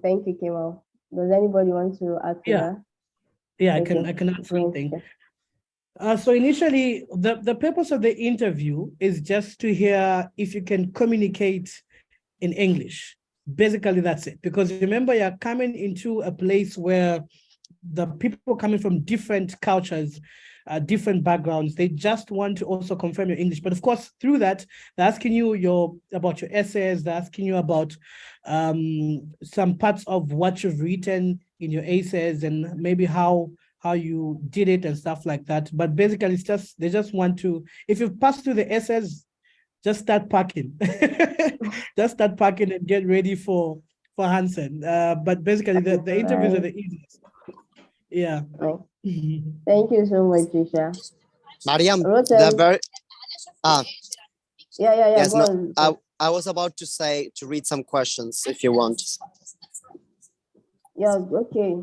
Thank you, Kemal. Does anybody want to add to that? Yeah, Okay. I can add something. So initially, the purpose of the interview is just to hear if you can communicate in English. Basically, that's it. Because remember, you're coming into a place where the people coming from different cultures, different backgrounds, they just want to also confirm your English. But of course, through that, they're asking you about your essays, they're asking you about some parts of what you've written in your essays and maybe how you did it and stuff like that. But basically, it's just they just want to, if you've passed through the essays, just start packing. Just start packing and get ready for Hansen. But basically, the interviews are the easiest. Yeah. Thank you so much, Trisha. Mariam, Rotem. Ah, Yeah, yes, go no, on. I was about to say to read some questions if you want, Yeah, okay.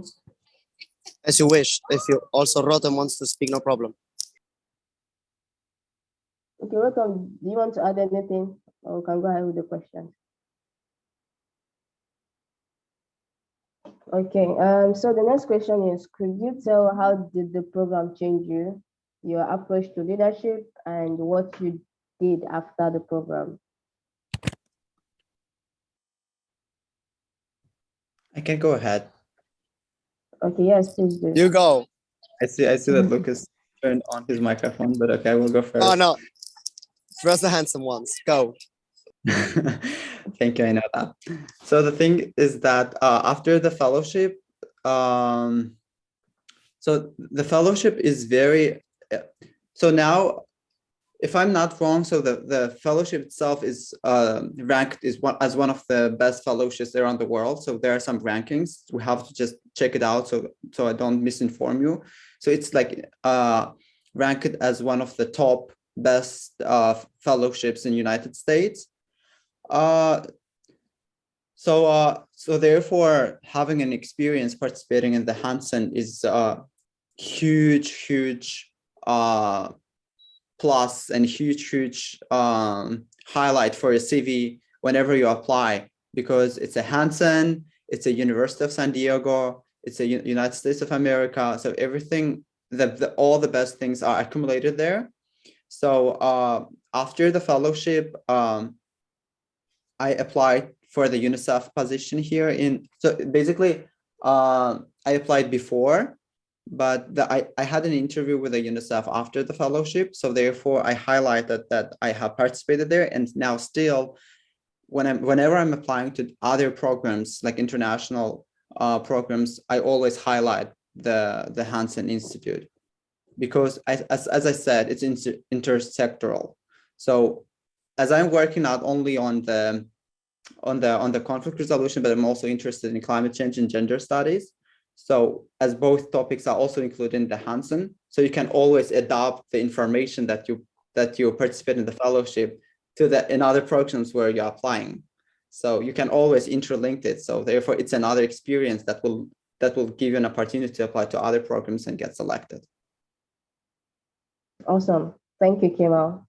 as you wish. If you also Rotem wants to speak, no problem. Okay, welcome. Do you want to add anything? Or we can go ahead with the question. Okay, so the next question is, could you tell how did the program change you, your approach to leadership, and what you did after the program? I can go ahead. Okay, yes, please do. You go. I see that Lucas turned on his microphone, but okay, I will go first. Oh no, first the handsome ones. Go. Thank you, I know that. So the thing is that after the fellowship, so the fellowship is very, so now, if I'm not wrong, so the fellowship itself is ranked as one of the best fellowships around the world. So there are some rankings. We have to just check it out so I don't misinform you. So it's like ranked as one of the top best fellowships in United States. So therefore, having an experience participating in the Hansen is a huge plus and huge highlight for your CV whenever you apply, because it's a Hansen, it's a University of San Diego, it's a United States of America. So everything, all the best things are accumulated there. So after the fellowship, I applied for the UNICEF position here so basically, I applied before, but I had an interview with the UNICEF after the fellowship. So therefore I highlighted that I have participated there. And now still, whenever I'm applying to other programs, like international programs, I always highlight the Hansen Institute, because as I said, it's intersectoral. So as I'm working not only on the conflict resolution, but I'm also interested in climate change and gender studies. So as both topics are also included in the Hansen, so you can always adopt the information that you participate in the fellowship in other programs where you're applying. So you can always interlink it. So therefore, it's another experience that will give you an opportunity to apply to other programs and get selected. Awesome. Thank you, Kemal.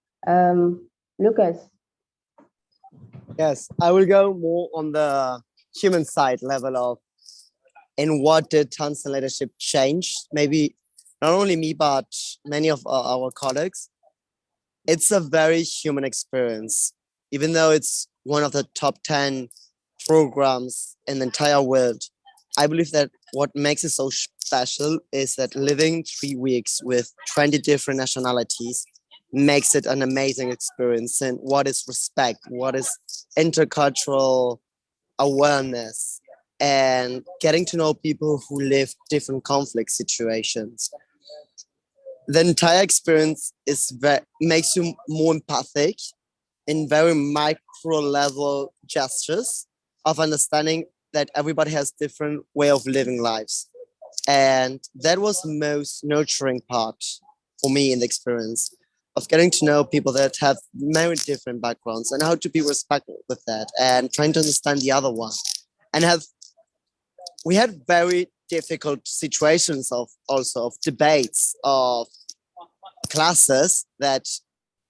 Lucas. Yes, I will go more on the human side level of in what did Hansen leadership change. Maybe not only me, but many of our colleagues. It's a very human experience, even though it's one of the top 10 programs in the entire world. I believe that what makes it so special is that living 3 weeks with 20 different nationalities makes it an amazing experience. And what is respect, what is intercultural awareness, and getting to know people who live different conflict situations. The entire experience makes you more empathic in very micro level gestures of understanding that everybody has different way of living lives. And that was the most nurturing part for me in the experience of getting to know people that have very different backgrounds and how to be respectful with that and trying to understand the other one. And we had very difficult situations of debates, of classes that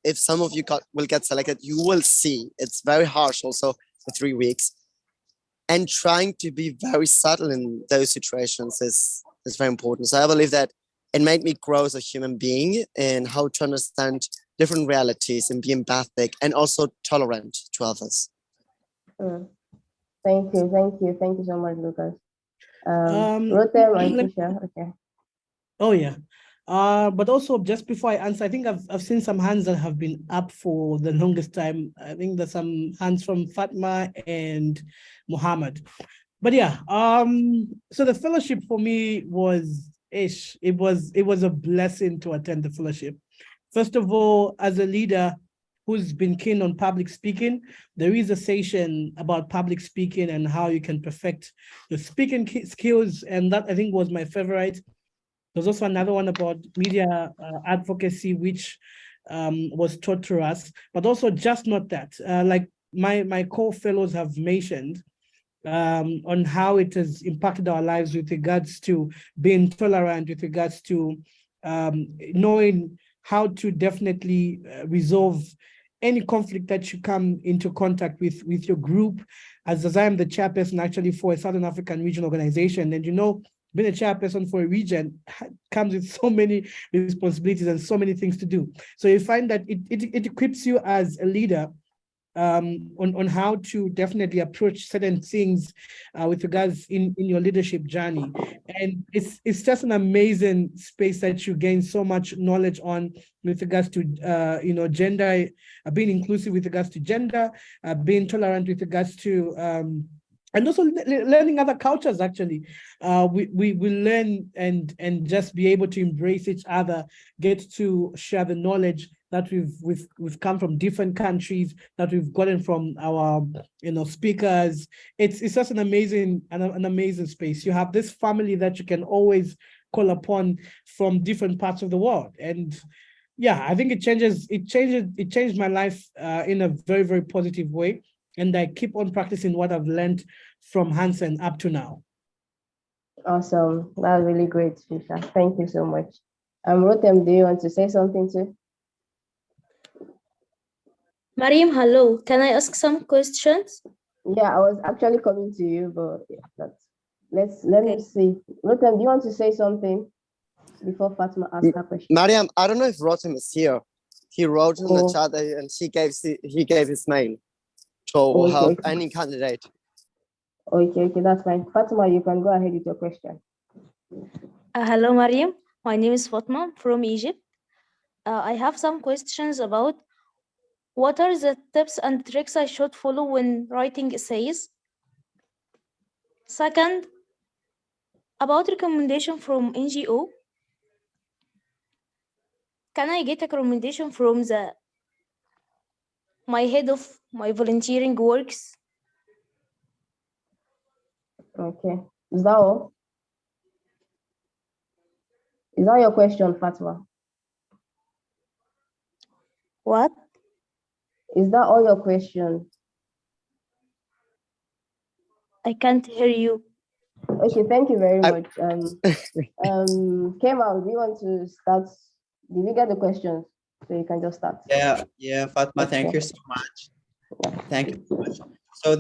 if some of you will get selected, you will see it's very harsh also for 3 weeks. And trying to be very subtle in those situations is very important. So I believe that it made me grow as a human being in how to understand different realities and be empathic and also tolerant to others. Thank you so much, Lucas. Rotem and Kisha, okay. Oh yeah. But also just before I answer, I think I've seen some hands that have been up for the longest time. I think there's some hands from Fatma and Muhammad. But yeah, so the fellowship for me was ish. It was a blessing to attend the fellowship. First of all, as a leader who's been keen on public speaking, there is a session about public speaking and how you can perfect your speaking skills, and that I think was my favorite. There's also another one about media advocacy, which was taught to us, but also just not that. Like my co-fellows have mentioned, on how it has impacted our lives with regards to being tolerant, with regards to knowing how to definitely resolve any conflict that you come into contact with your group. As I am the chairperson actually for a Southern African region organization, and being a chairperson for a region comes with so many responsibilities and so many things to do. So you find that it equips you as a leader on how to definitely approach certain things with regards in your leadership journey. And it's just an amazing space that you gain so much knowledge on with regards to gender, being inclusive with regards to gender, being tolerant with regards to and also learning other cultures. Actually, we learn and just be able to embrace each other, get to share the knowledge that we've come from different countries, that we've gotten from our speakers. It's just an amazing space. You have this family that you can always call upon from different parts of the world. And yeah, I think it changed my life in a very, very positive way. And I keep on practicing what I've learned from Hansen up to now. Awesome. That was really great, Trisha. Thank you so much. Rotem, do you want to say something too? Mariam, hello. Can I ask some questions? Yeah, I was actually coming to you, but yeah, let me see. Rotem, do you want to say something before Fatima asks her question? Mariam, I don't know if Rotem is here. He wrote in the chat and he gave his mail to help any candidate. Okay, that's fine. Fatima, you can go ahead with your question. Hello, Mariam. My name is Fatma from Egypt. I have some questions about what are the tips and tricks I should follow when writing essays? Second, about recommendation from NGO. Can I get a recommendation from my head of my volunteering works? Okay. Is that all? Is that your question, Fatima? What? Is that all your question? I can't hear you. Okay, thank you very much. Kemal, do you want to start? Did you get the questions? So you can just start. Yeah, Fatma, thank you so much. Thank you so much. So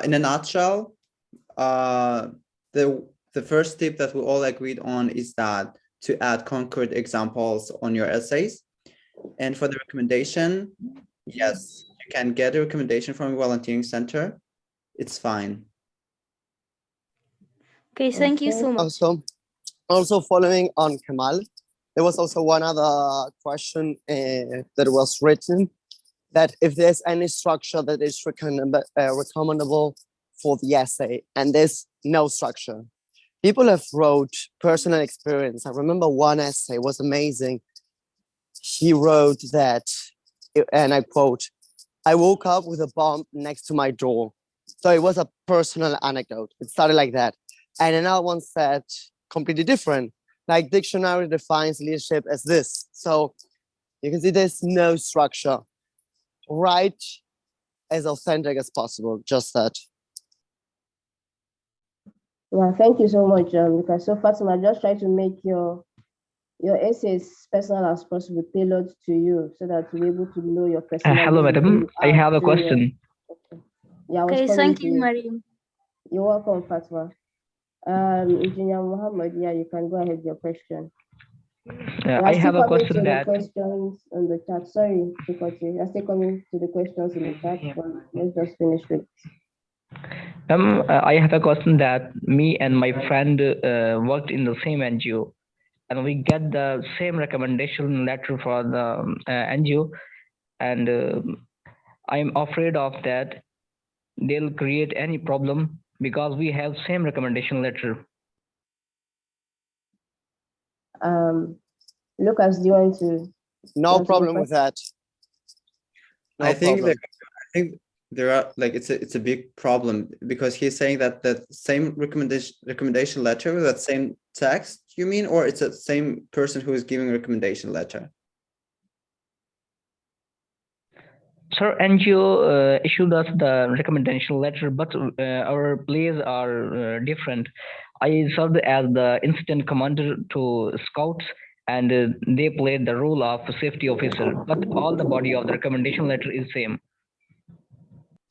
in a nutshell, the first tip that we all agreed on is that to add concrete examples on your essays. And for the recommendation, yes, you can get a recommendation from a volunteering center. It's fine. Okay, thank you so much. Also following on Kemal, there was also one other question that was written, that if there's any structure that is recommendable for the essay, and there's no structure. People have wrote personal experience. I remember one essay was amazing. He wrote that, and I quote, "I woke up with a bomb next to my door." So it was a personal anecdote. It started like that. And another one said completely different, like dictionary defines leadership as this. So you can see there's no structure. Write as authentic as possible, just that. Yeah, thank you so much. Because so Fatima, just try to make your essays personal as possible, tailored to you, so that you'll be able to know your personality. Hello, madam. I have a question. Yeah, okay, thank you, Mariam. You're welcome, Fatima. Engineer Muhammad, yeah, you can go ahead with your question. I have a question that questions on the chat. Sorry to cut you. You're still coming to the questions in the chat, but let's just finish with. I have a question that me and my friend worked in the same NGO, and we get the same recommendation letter for the NGO, and I'm afraid of that they'll create any problem because we have same recommendation letter. Lucas, do you want to? No problem with that. I think there are, like, it's a big problem, because he's saying that the same recommendation letter with that same text, you mean, or it's the same person who is giving a recommendation letter? Sir, NGO issued us the recommendation letter, but our plays are different. I served as the incident commander to scouts, and they played the role of safety officer. But all the body of the recommendation letter is same.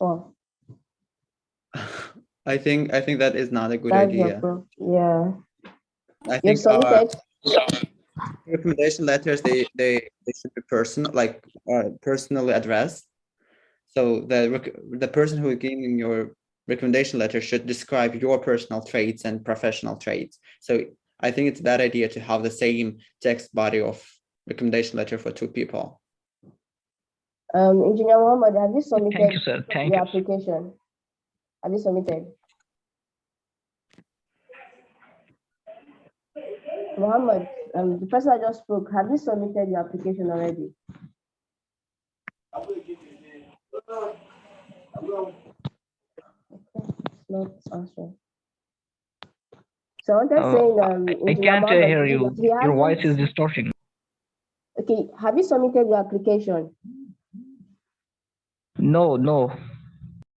Oh, I think that is not a good that's idea. yeah. I You've think submitted. recommendation letters they should be personal, like personally addressed. So the person who is giving your recommendation letter should describe your personal traits and professional traits. So I think it's a bad idea to have the same text body of recommendation letter for two people. Engineer Muhammad, have you submitted Thank you, sir. Thank your you. application? Have you submitted? Muhammad, the person I just spoke, have you submitted your application already? It's not answering. So I wanted saying, I Engineer can't Muhammad, hear you. he Your voice is hasn't- distorting. Okay, have you submitted your application? No.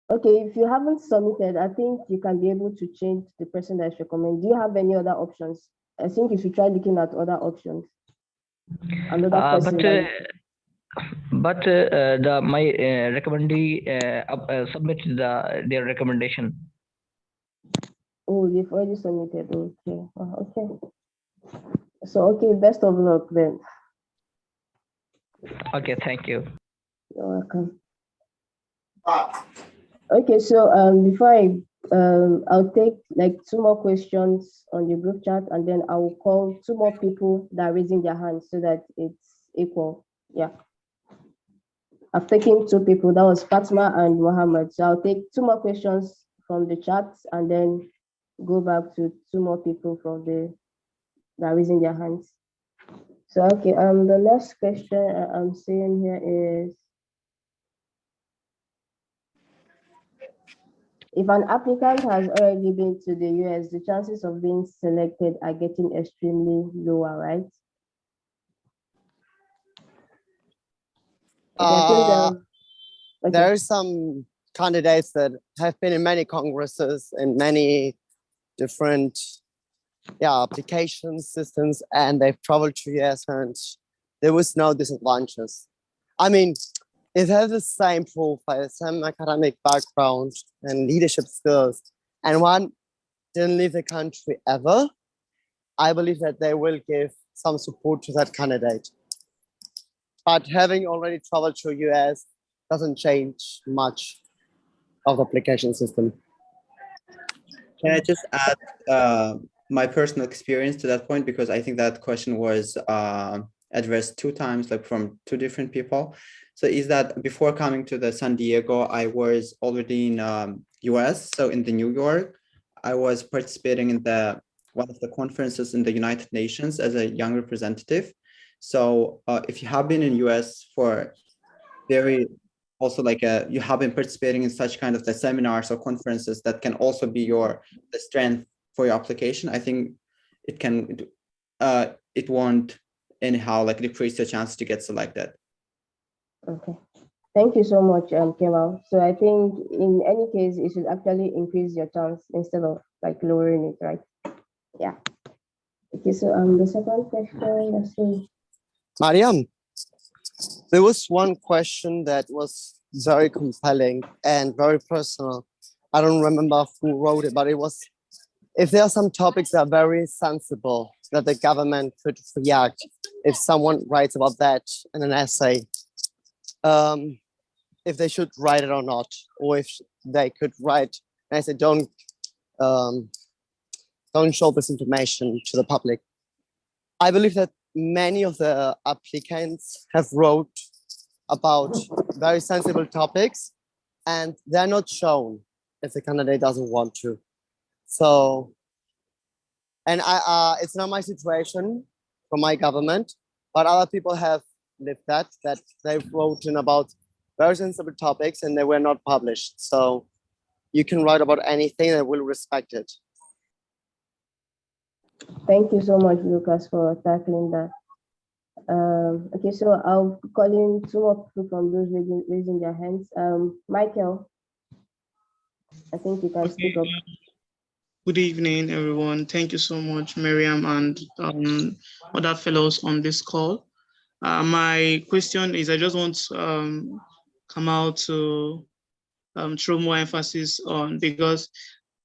Okay, if you haven't submitted, I think you can be able to change the person that's recommended. Do you have any other options? I think you should try looking at other options. Another person. But my recommendee submitted their recommendation. Oh, they've already submitted. Okay. Okay. So, okay, best of luck then. Okay, thank you. You're welcome. Okay, so before I'll take like 2 more questions on the group chat, and then I will call 2 more people that are raising their hands so that it's equal. Yeah. I've taken 2 people, that was Fatma and Mohammed. So I'll take 2 more questions from the chat and then go back to 2 more people from that are raising their hands. So, okay, the next question I'm seeing here is, if an applicant has already been to the US, the chances of being selected are getting extremely lower, right? There are some candidates that have been in many congresses and many different application systems, and they've traveled to US and there was no disadvantages. I mean, if they have the same profile, same academic background and leadership skills, and one didn't leave the country ever, I believe that they will give some support to that candidate. But having already traveled to US doesn't change much of the application system. Can I just add my personal experience to that point, because I think that question was addressed 2 times, like from 2 different people. So is that before coming to the San Diego, I was already in US. So in the New York, I was participating in one of the conferences in the United Nations as a young representative. So if you have been in US for also like you have been participating in such kind of the seminars or conferences that can also be the strength for your application, I think it won't anyhow like decrease your chance to get selected. Okay, thank you so much, Kemal. So I think in any case, it should actually increase your chance instead of like lowering it, right? Yeah. Okay, so the second question, let's see. Mariam, there was one question that was very compelling and very personal. I don't remember who wrote it, but it was, if there are some topics that are very sensible that the government could react if someone writes about that in an essay, if they should write it or not, or if they could write an essay, don't show this information to the public. I believe that many of the applicants have wrote about very sensible topics and they're not shown if the candidate doesn't want to. So, and it's not my situation from my government, but other people have lived that they've written about very sensible topics and they were not published. So you can write about anything and we'll respect it. Thank you so much, Lucas, for tackling that. Okay, so I'll call in two more people from those raising their hands. Michael, I think you can speak up. Good evening, everyone. Thank you so much, Miriam, and other fellows on this call. My question is, I just want to come out to throw more emphasis on, because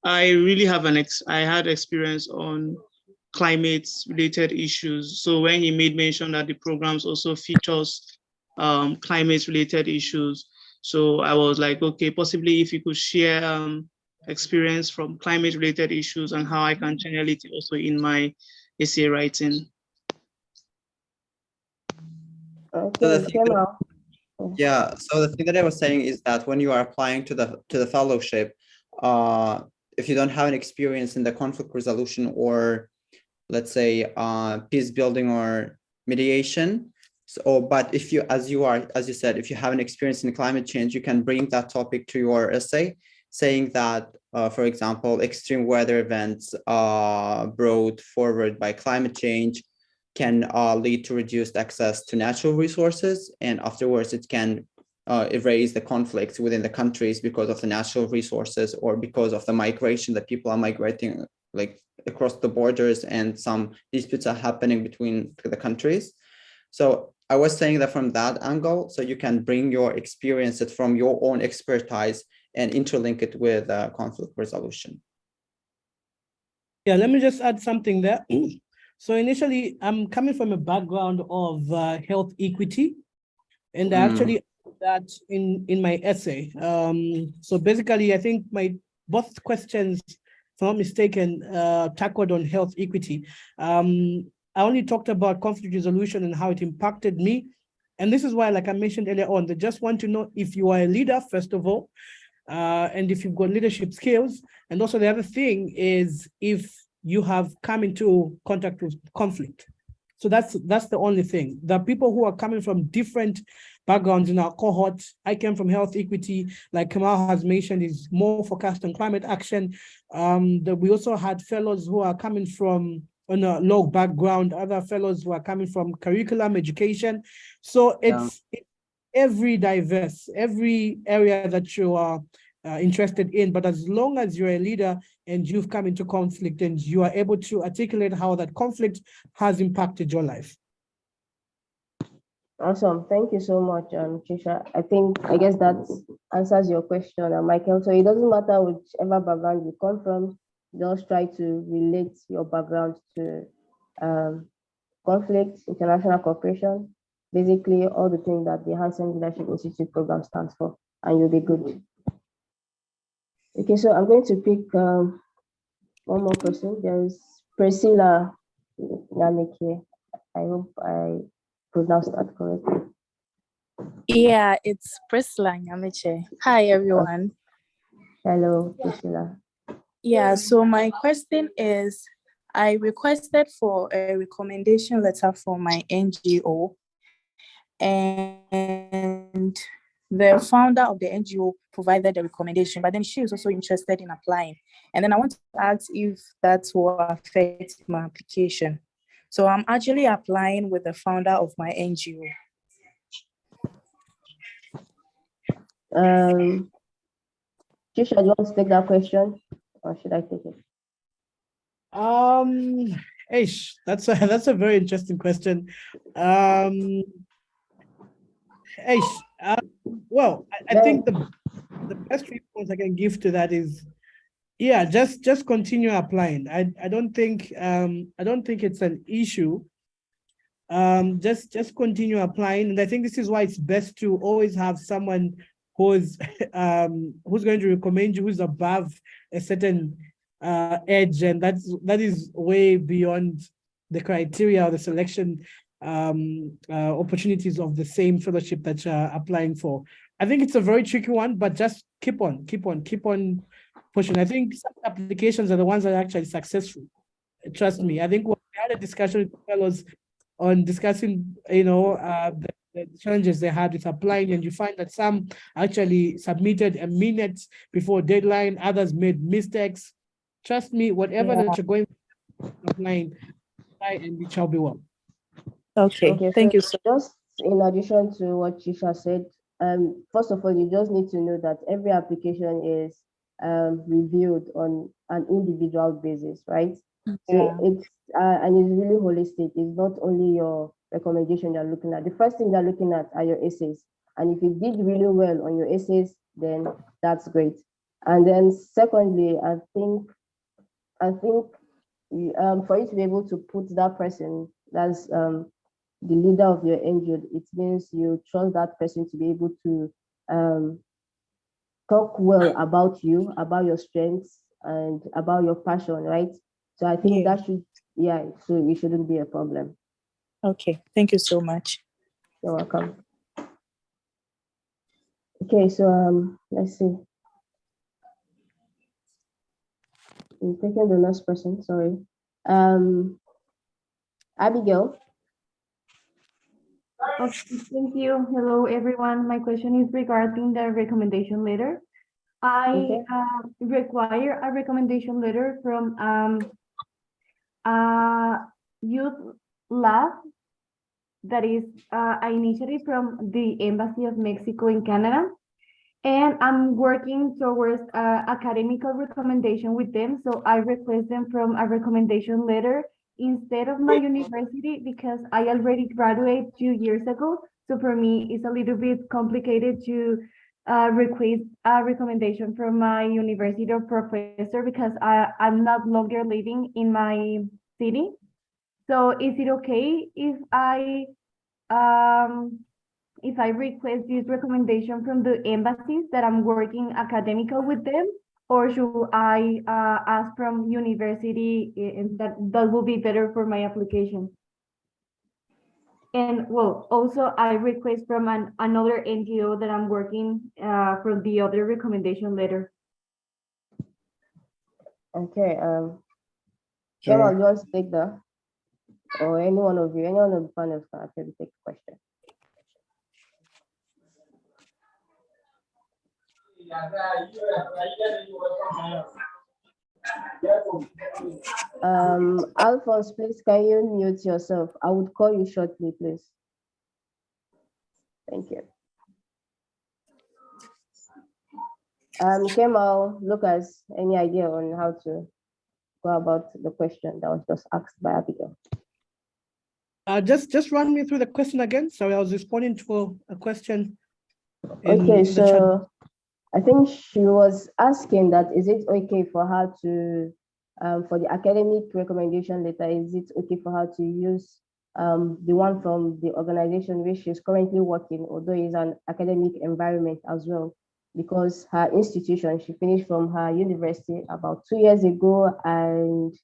I really have I had experience on climate-related issues. So when he made mention that the programs also features climate-related issues, so I was like, okay, possibly if you could share experience from climate-related issues and how I can channel it also in my essay writing. Okay, Kemal. Yeah, so the thing that I was saying is that when you are applying to the fellowship, if you don't have an experience in the conflict resolution or, let's say, peace building or mediation, so but if you, as you said, if you have an experience in climate change, you can bring that topic to your essay, saying that, for example, extreme weather events brought forward by climate change can lead to reduced access to natural resources, and afterwards it can erase the conflicts within the countries because of the natural resources or because of the migration that people are migrating like across the borders, and some disputes are happening between the countries. So I was saying that from that angle, so you can bring your experiences from your own expertise and interlink it with conflict resolution. Yeah, let me just add something there. So initially, I'm coming from a background of health equity, and I actually that in my essay. So basically, I think my both questions, if I'm not mistaken, tackled on health equity. I only talked about conflict resolution and how it impacted me. And this is why, like I mentioned earlier on, they just want to know if you are a leader, first of all, and if you've got leadership skills. And also the other thing is if you have come into contact with conflict. So that's the only thing. The people who are coming from different backgrounds in our cohort, I came from health equity, like Kamal has mentioned, is more focused on climate action. We also had fellows who are coming from on a low background, other fellows who are coming from curriculum education. So it's every area that you are interested in, but as long as you're a leader and you've come into conflict and you are able to articulate how that conflict has impacted your life. Awesome, thank you so much, Trisha. I guess that answers your question, Michael. So it doesn't matter whichever background you come from, just try to relate your background to conflict, international cooperation, basically all the things that the Hansen Leadership Institute program stands for, and you'll be good. Okay, so I'm going to pick one more person. There's Priscilla Namike. I hope I pronounced that correctly. Yeah, it's Priscilla Nyamiche. Hi, everyone. Hello, Priscilla. Yeah, so my question is, I requested for a recommendation letter for my NGO, and the founder of the NGO provided the recommendation, but then she was also interested in applying. And then I want to ask if that will affect my application. So I'm actually applying with the founder of my NGO. Trisha, do you want to take that question, or should I take it? That's a very interesting question. Well, I think the best response I can give to that is, yeah, just continue applying. I don't think it's an issue. Just continue applying, and I think this is why it's best to always have someone who's going to recommend you, who's above a certain edge, and that is way beyond the criteria or the selection opportunities of the same fellowship that you're applying for. I think it's a very tricky one, but just keep on pushing. I think some applications are the ones that are actually successful. Trust me. I think we had a discussion with fellows on discussing, the challenges they had with applying, and you find that some actually submitted a minute before deadline, others made mistakes. Trust me, whatever that you're going applying, and it shall be well. Okay, thank so you so just in addition to what Chisha said, first of all, you just need to know that every application is reviewed on an individual basis, right? So Yeah. it's and it's really holistic. It's not only your recommendation you're looking at. The first thing you're looking at are your essays, and if you did really well on your essays, then that's great. And then secondly, I think for you to be able to put that person that's the leader of your NGO, it means you trust that person to be able to um, talk well about you, about your strengths, and about your passion, right? So I think Yeah. that should, yeah, so it shouldn't be a problem. Okay, thank you so much. You're welcome. Okay, so let's see. I'm taking the next person, sorry. Abigail. Okay, thank you. Hello, everyone. My question is regarding the recommendation letter. I Okay. require a recommendation letter from a youth lab that is an initiative from the Embassy of Mexico in Canada. And I'm working towards academical recommendation with them. So I request them from a recommendation letter instead of my university because I already graduated 2 years ago. So for me, it's a little bit complicated to request a recommendation from my university or professor because I'm not longer living in my city. So is it okay um, if I request this recommendation from the embassies that I'm working academical with them, or should I ask from university and that will be better for my application? And well, also I request from another NGO that I'm working for the other recommendation letter. Okay. Kemal, you want to take that? Or any one of you, any one of the panelists can actually take the question. Alphonse, please, can you mute yourself? I would call you shortly, please. Thank you. Kemal, Lucas, any idea on how to go about the question that was just asked by Abigail? Just run me through the question again. Sorry, I was responding to a question. Okay, so I think she was asking that is it okay for her to, for the academic recommendation letter, is it okay for her to use the one from the organization where she's currently working, although it's an academic environment as well, because her institution, she finished from her university about 2 years ago, and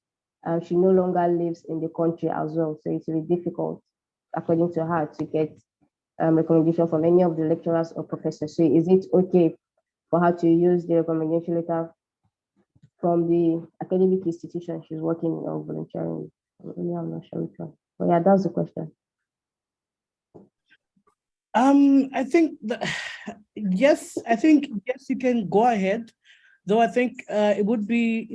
she no longer lives in the country as well. So it's really difficult, according to her, to get recommendation from any of the lecturers or professors. So is it okay for her to use the recommendation letter from the academic institution she's working in or volunteering? I'm not sure which one. But yeah, that's the question. I think yes, you can go ahead. Though I think it would be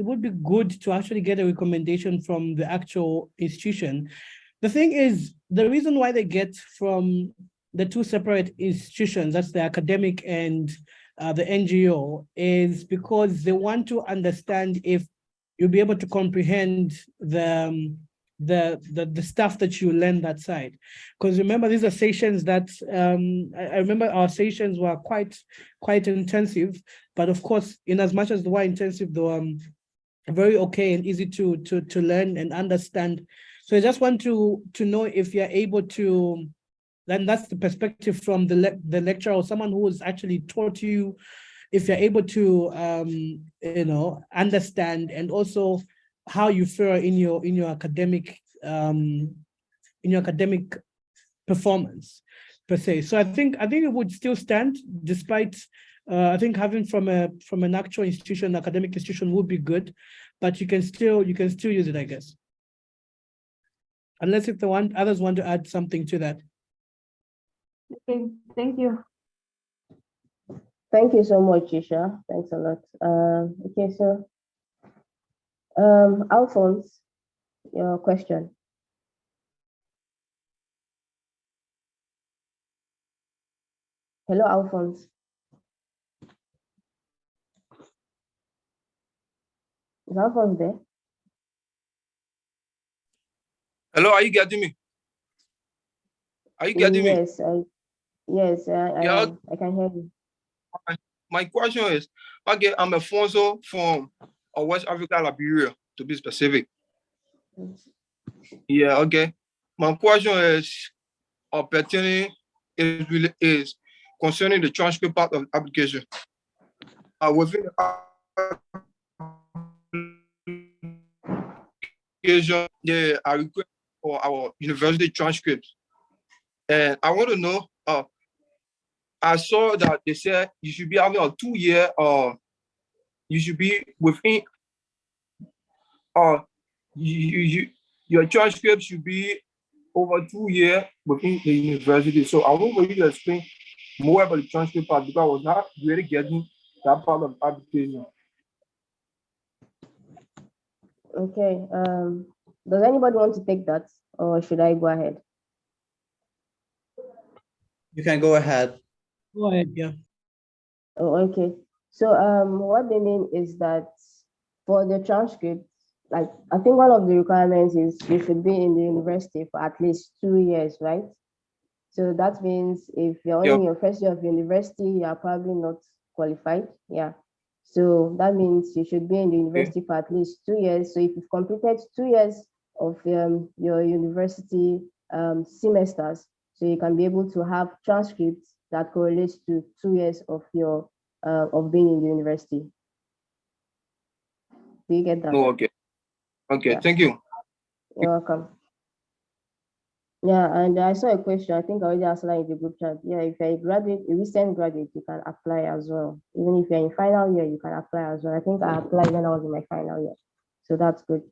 good to actually get a recommendation from the actual institution. The thing is, the reason why they get from the two separate institutions, that's the academic and the NGO, is because they want to understand if you'll be able to comprehend the stuff that you learn that side. Because remember, these are sessions that I remember our sessions were quite intensive, but of course, in as much as they were intensive, they were very okay and easy to learn and understand. So I just want to know if you're able to, then that's the perspective from the lecturer or someone who has actually taught you, if you're able to understand, and also how you fare in your academic performance per se. So I think it would still stand, despite I think having from an actual institution, academic institution, would be good, but you can still use it, I guess, unless if others want to add something to that. Okay, thank you. Thank you so much, Isha. Thanks a lot. Okay, so Alphonse, your question. Hello, Alphonse. Is Alphonse there? Hello, are you getting me? Are you getting me? Yes, yes, I Yeah. am. I can hear you. My question is, okay, I'm Alfonso from West Africa, Liberia, to be specific. Yeah, okay. My question is pertaining is concerning the transcript part of the application. Within the application, they are requesting for our university transcripts. And I want to know, I saw that they said you should be having a 2-year, you should be within, your transcript should be over 2 years within the university. So I want for you to explain more about the transcript part because I was not really getting that part of the application. Okay. Does anybody want to take that, or should I go ahead? You can go ahead. Go ahead, yeah. Oh, okay. So what they mean is that for the transcript, like I think one of the requirements is you should be in the university for at least 2 years, right? So that means if you're only in your first year of university, you are probably not qualified. Yeah. So that means you should be in the university for at least 2 years. So if you've completed 2 years of your university semesters, so you can be able to have transcripts that correlates to 2 years of your of being in the university. Do you get that? Oh, okay. Okay, Yeah. thank you. You're welcome. Yeah, and I saw a question. I think I already answered that in the group chat. Yeah, if you're a graduate, a recent graduate, you can apply as well. Even if you're in final year, you can apply as well. I think I applied when I was in my final year. So that's good.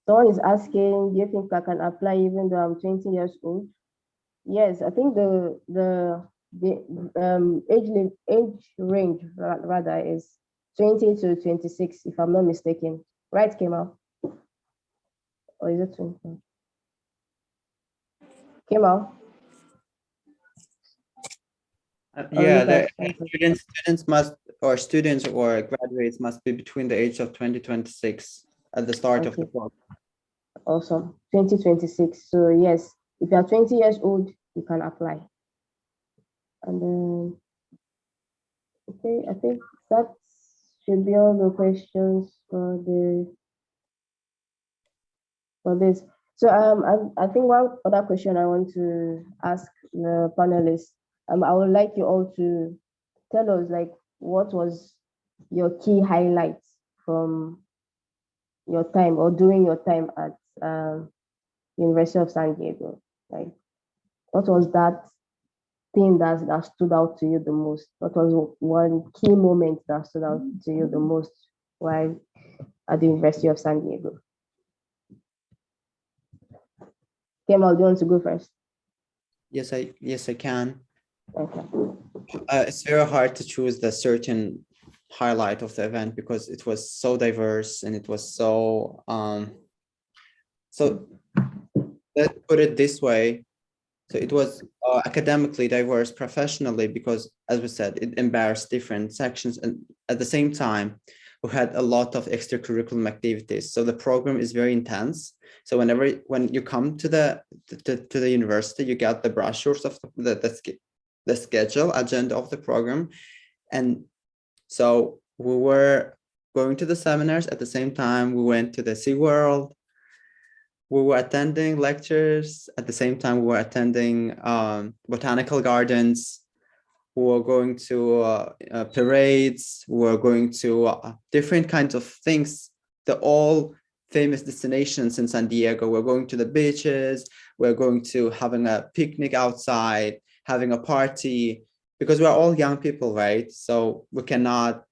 Someone is asking, do you think I can apply even though I'm 20 years old? Yes, I think the age range rather is 20 to 26, if I'm not mistaken. Right, Kemal? Or is it 20? Kemal? Yeah, Lucas, students or graduates must be between the age of 2026 at the start of the program. Awesome. 2026. So yes, if you are 20 years old, you can apply. And then, okay, I think that should be all the questions for this. So I think one other question I want to ask the panelists. I would like you all to tell us like what was your key highlights from your time or during your time at University of San Diego. Like, what was that thing that stood out to you the most? What was one key moment that stood out to you the most while at the University of San Diego? Kemal, do you want to go first? Yes, I can. Okay. It's very hard to choose the certain highlight of the event because it was so diverse and it was so so let's put it this way. So it was academically diverse, professionally, because as we said, it embarrassed different sections, and at the same time, we had a lot of extracurricular activities. So the program is very intense. So when you come to the university, you get the brochures of the schedule agenda of the program, and so we were going to the seminars at the same time. We went to the SeaWorld. We were attending lectures at the same time. We were attending botanical gardens. We were going to parades. We were going to different kinds of things. They're all famous destinations in San Diego. We're going to the beaches. We're going to having a picnic outside, having a party, because we're all young people, right? So we cannot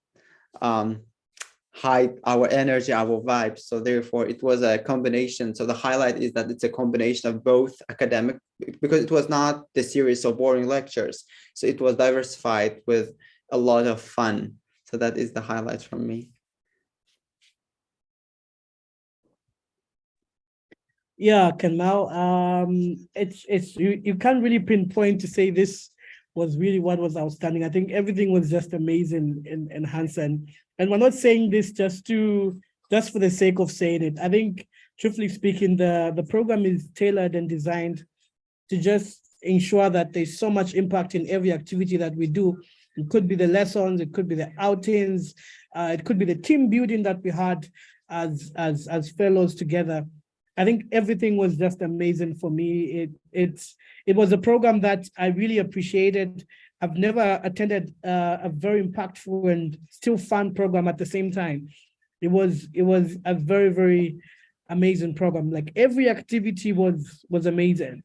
hide our energy, our vibes. So therefore it was a combination. So the highlight is that it's a combination of both academic, because it was not the series of boring lectures. So it was diversified with a lot of fun. So that is the highlight from me. Yeah, Kanal. It's you can't really pinpoint to say this was really what was outstanding. I think everything was just amazing in Hansen. And we're not saying this just for the sake of saying it. I think, truthfully speaking, the program is tailored and designed to just ensure that there's so much impact in every activity that we do. It could be the lessons, it could be the outings, it could be the team building that we had as fellows together. I think everything was just amazing for me. It was a program that I really appreciated. I've never attended a very impactful and still fun program at the same time. It was a very amazing program. Like every activity was amazing.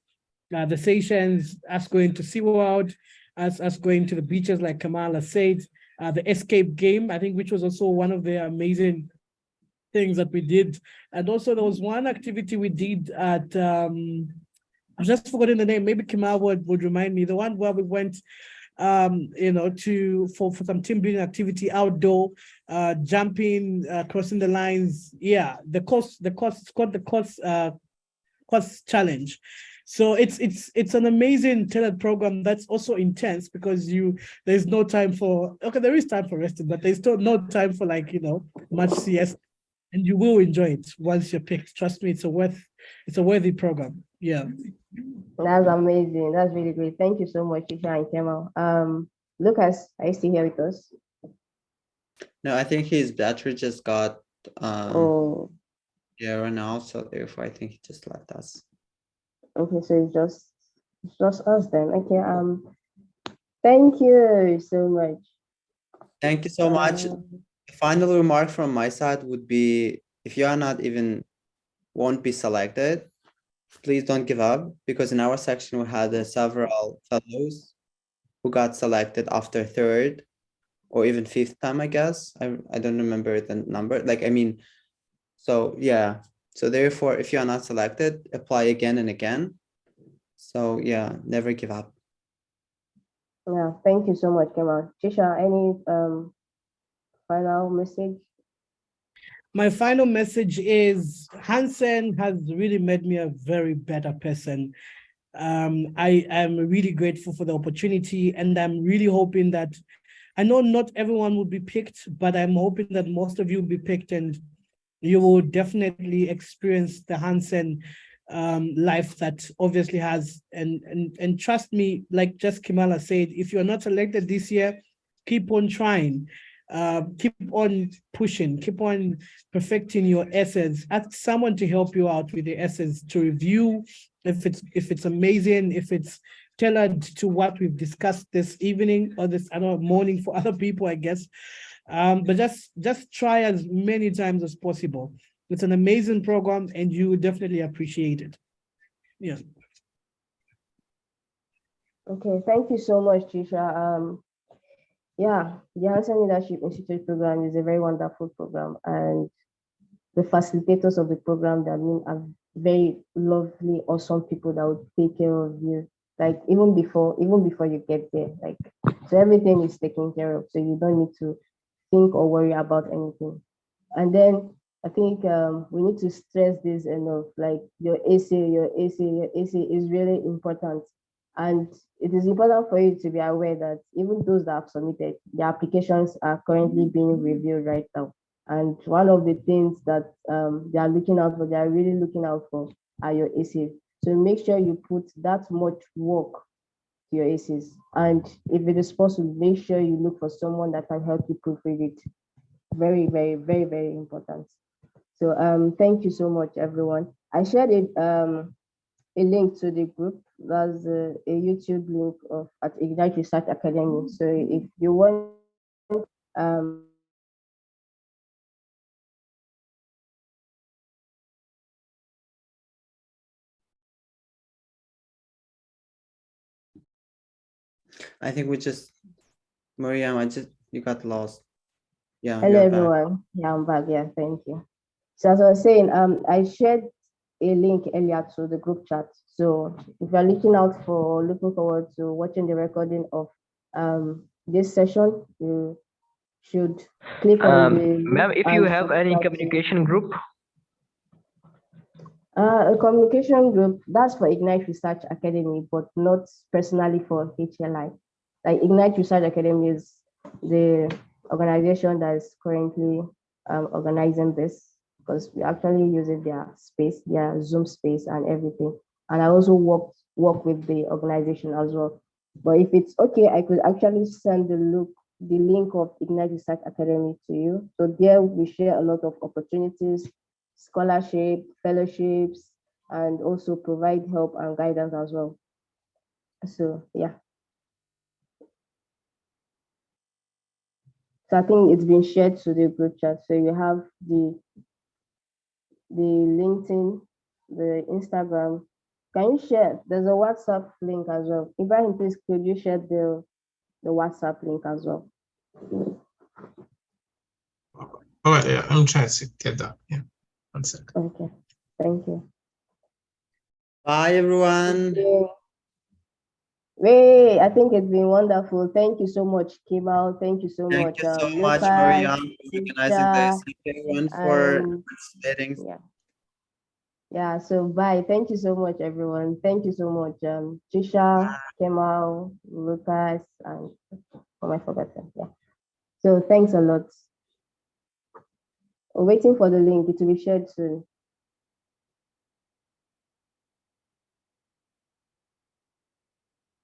The Seychelles, us going to SeaWorld, us going to the beaches like Kamala said, the escape game, I think, which was also one of the amazing things that we did. And also there was one activity we did at, I've just forgotten the name, maybe Kamal would remind me, the one where we went for some team building activity outdoor, jumping, crossing the lines. Yeah, it's called the course challenge. So it's an amazing tailored program that's also intense because there's no time for, okay, there is time for resting, but there's still no time for much CS, and you will enjoy it once you're picked. Trust me, it's a worthy program. Yeah. That's amazing. That's really great. Thank you so much, Isha and Kemal. Lucas, are you still here with us? No, I think his battery just got Oh, run out, so therefore I think he just left us. okay, so it's just us then. Okay, thank you so much. Thank you so much. The final remark from my side would be, if you are not even won't be selected, please don't give up, because in our section we had several fellows who got selected after third or even fifth time, I guess. I don't remember the number. So yeah. So therefore, if you are not selected, apply again and again. So yeah, never give up. Yeah, thank you so much, Kemal. Trisha, any final message? My final message is Hansen has really made me a very better person. I am really grateful for the opportunity, and I'm really hoping that, I know not everyone will be picked, but I'm hoping that most of you will be picked and you will definitely experience the Hansen life that obviously has, and trust me, like just Kimala said, if you're not selected this year, keep on trying. Keep on pushing, keep on perfecting your essays. Ask someone to help you out with the essays to review if it's amazing, if it's tailored to what we've discussed this evening or this morning for other people, I guess. But just try as many times as possible. It's an amazing program and you definitely appreciate it. Yeah. Okay, thank you so much, Trisha. Yeah, the Hansen Leadership Institute program is a very wonderful program, and the facilitators of the program that are very lovely, awesome people that would take care of you, like even before you get there. Like, so everything is taken care of, so you don't need to think or worry about anything. And then I think we need to stress this enough, like your essay is really important. And it is important for you to be aware that even those that have submitted, the applications are currently being reviewed right now. And one of the things that they are looking out for, they are really looking out for, are your essays. So make sure you put that much work to your essays. And if it is possible, make sure you look for someone that can help you proofread it. Very important. So thank you so much, everyone. I shared a link to the group. That's a YouTube link of at Ignite Research Academy. So if you want I think Mariam, you got lost. Yeah, hello you're back. everyone. Yeah, I'm back. Yeah, thank you. So as I was saying, I shared a link earlier to the group chat. So if you're looking forward to watching the recording of this session, you should click on the Ma'am, if you have any communication group. A communication group, that's for Ignite Research Academy, but not personally for HLI. Like Ignite Research Academy is the organization that is currently organizing this, because we actually using their space, their Zoom space and everything. And I also work with the organization as well. But if it's okay, I could actually send the link of Ignite Research Academy to you. So there we share a lot of opportunities, scholarship, fellowships, and also provide help and guidance as well. So yeah. So I think it's been shared to the group chat. So you have the LinkedIn, the Instagram. Can you share? There's a WhatsApp link as well. Ibrahim, please could you share the WhatsApp link as well? All right, yeah, I'm trying to get that. Yeah, 1 second. Okay, thank you. Bye, everyone. Wait, I think it's been wonderful. Thank you so much, Kimal. Thank you so much, Thank you so much, Lucas, Mariam, for organizing this. Tisha, Thank you, everyone, for and participating. yeah. So bye. Thank you so much, everyone. Thank you so much, Tisha, Kemal, Lucas, and oh, I forgot them. Yeah. So thanks a lot. I'm waiting for the link. It will be shared soon.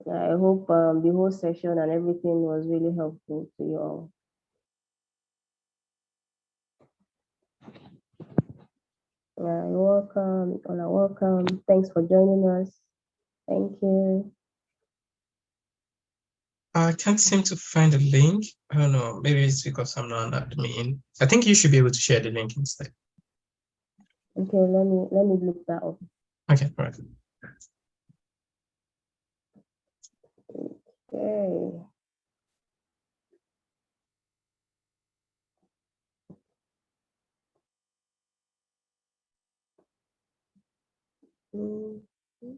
I hope the whole session and everything was really helpful to you all. Yeah, you're welcome. All are welcome. Thanks for joining us. Thank you. I can't seem to find the link. I don't know. Maybe it's because I'm not an admin. I think you should be able to share the link instead. Okay, let me look that up. Okay, all right. Okay. Mm-hmm.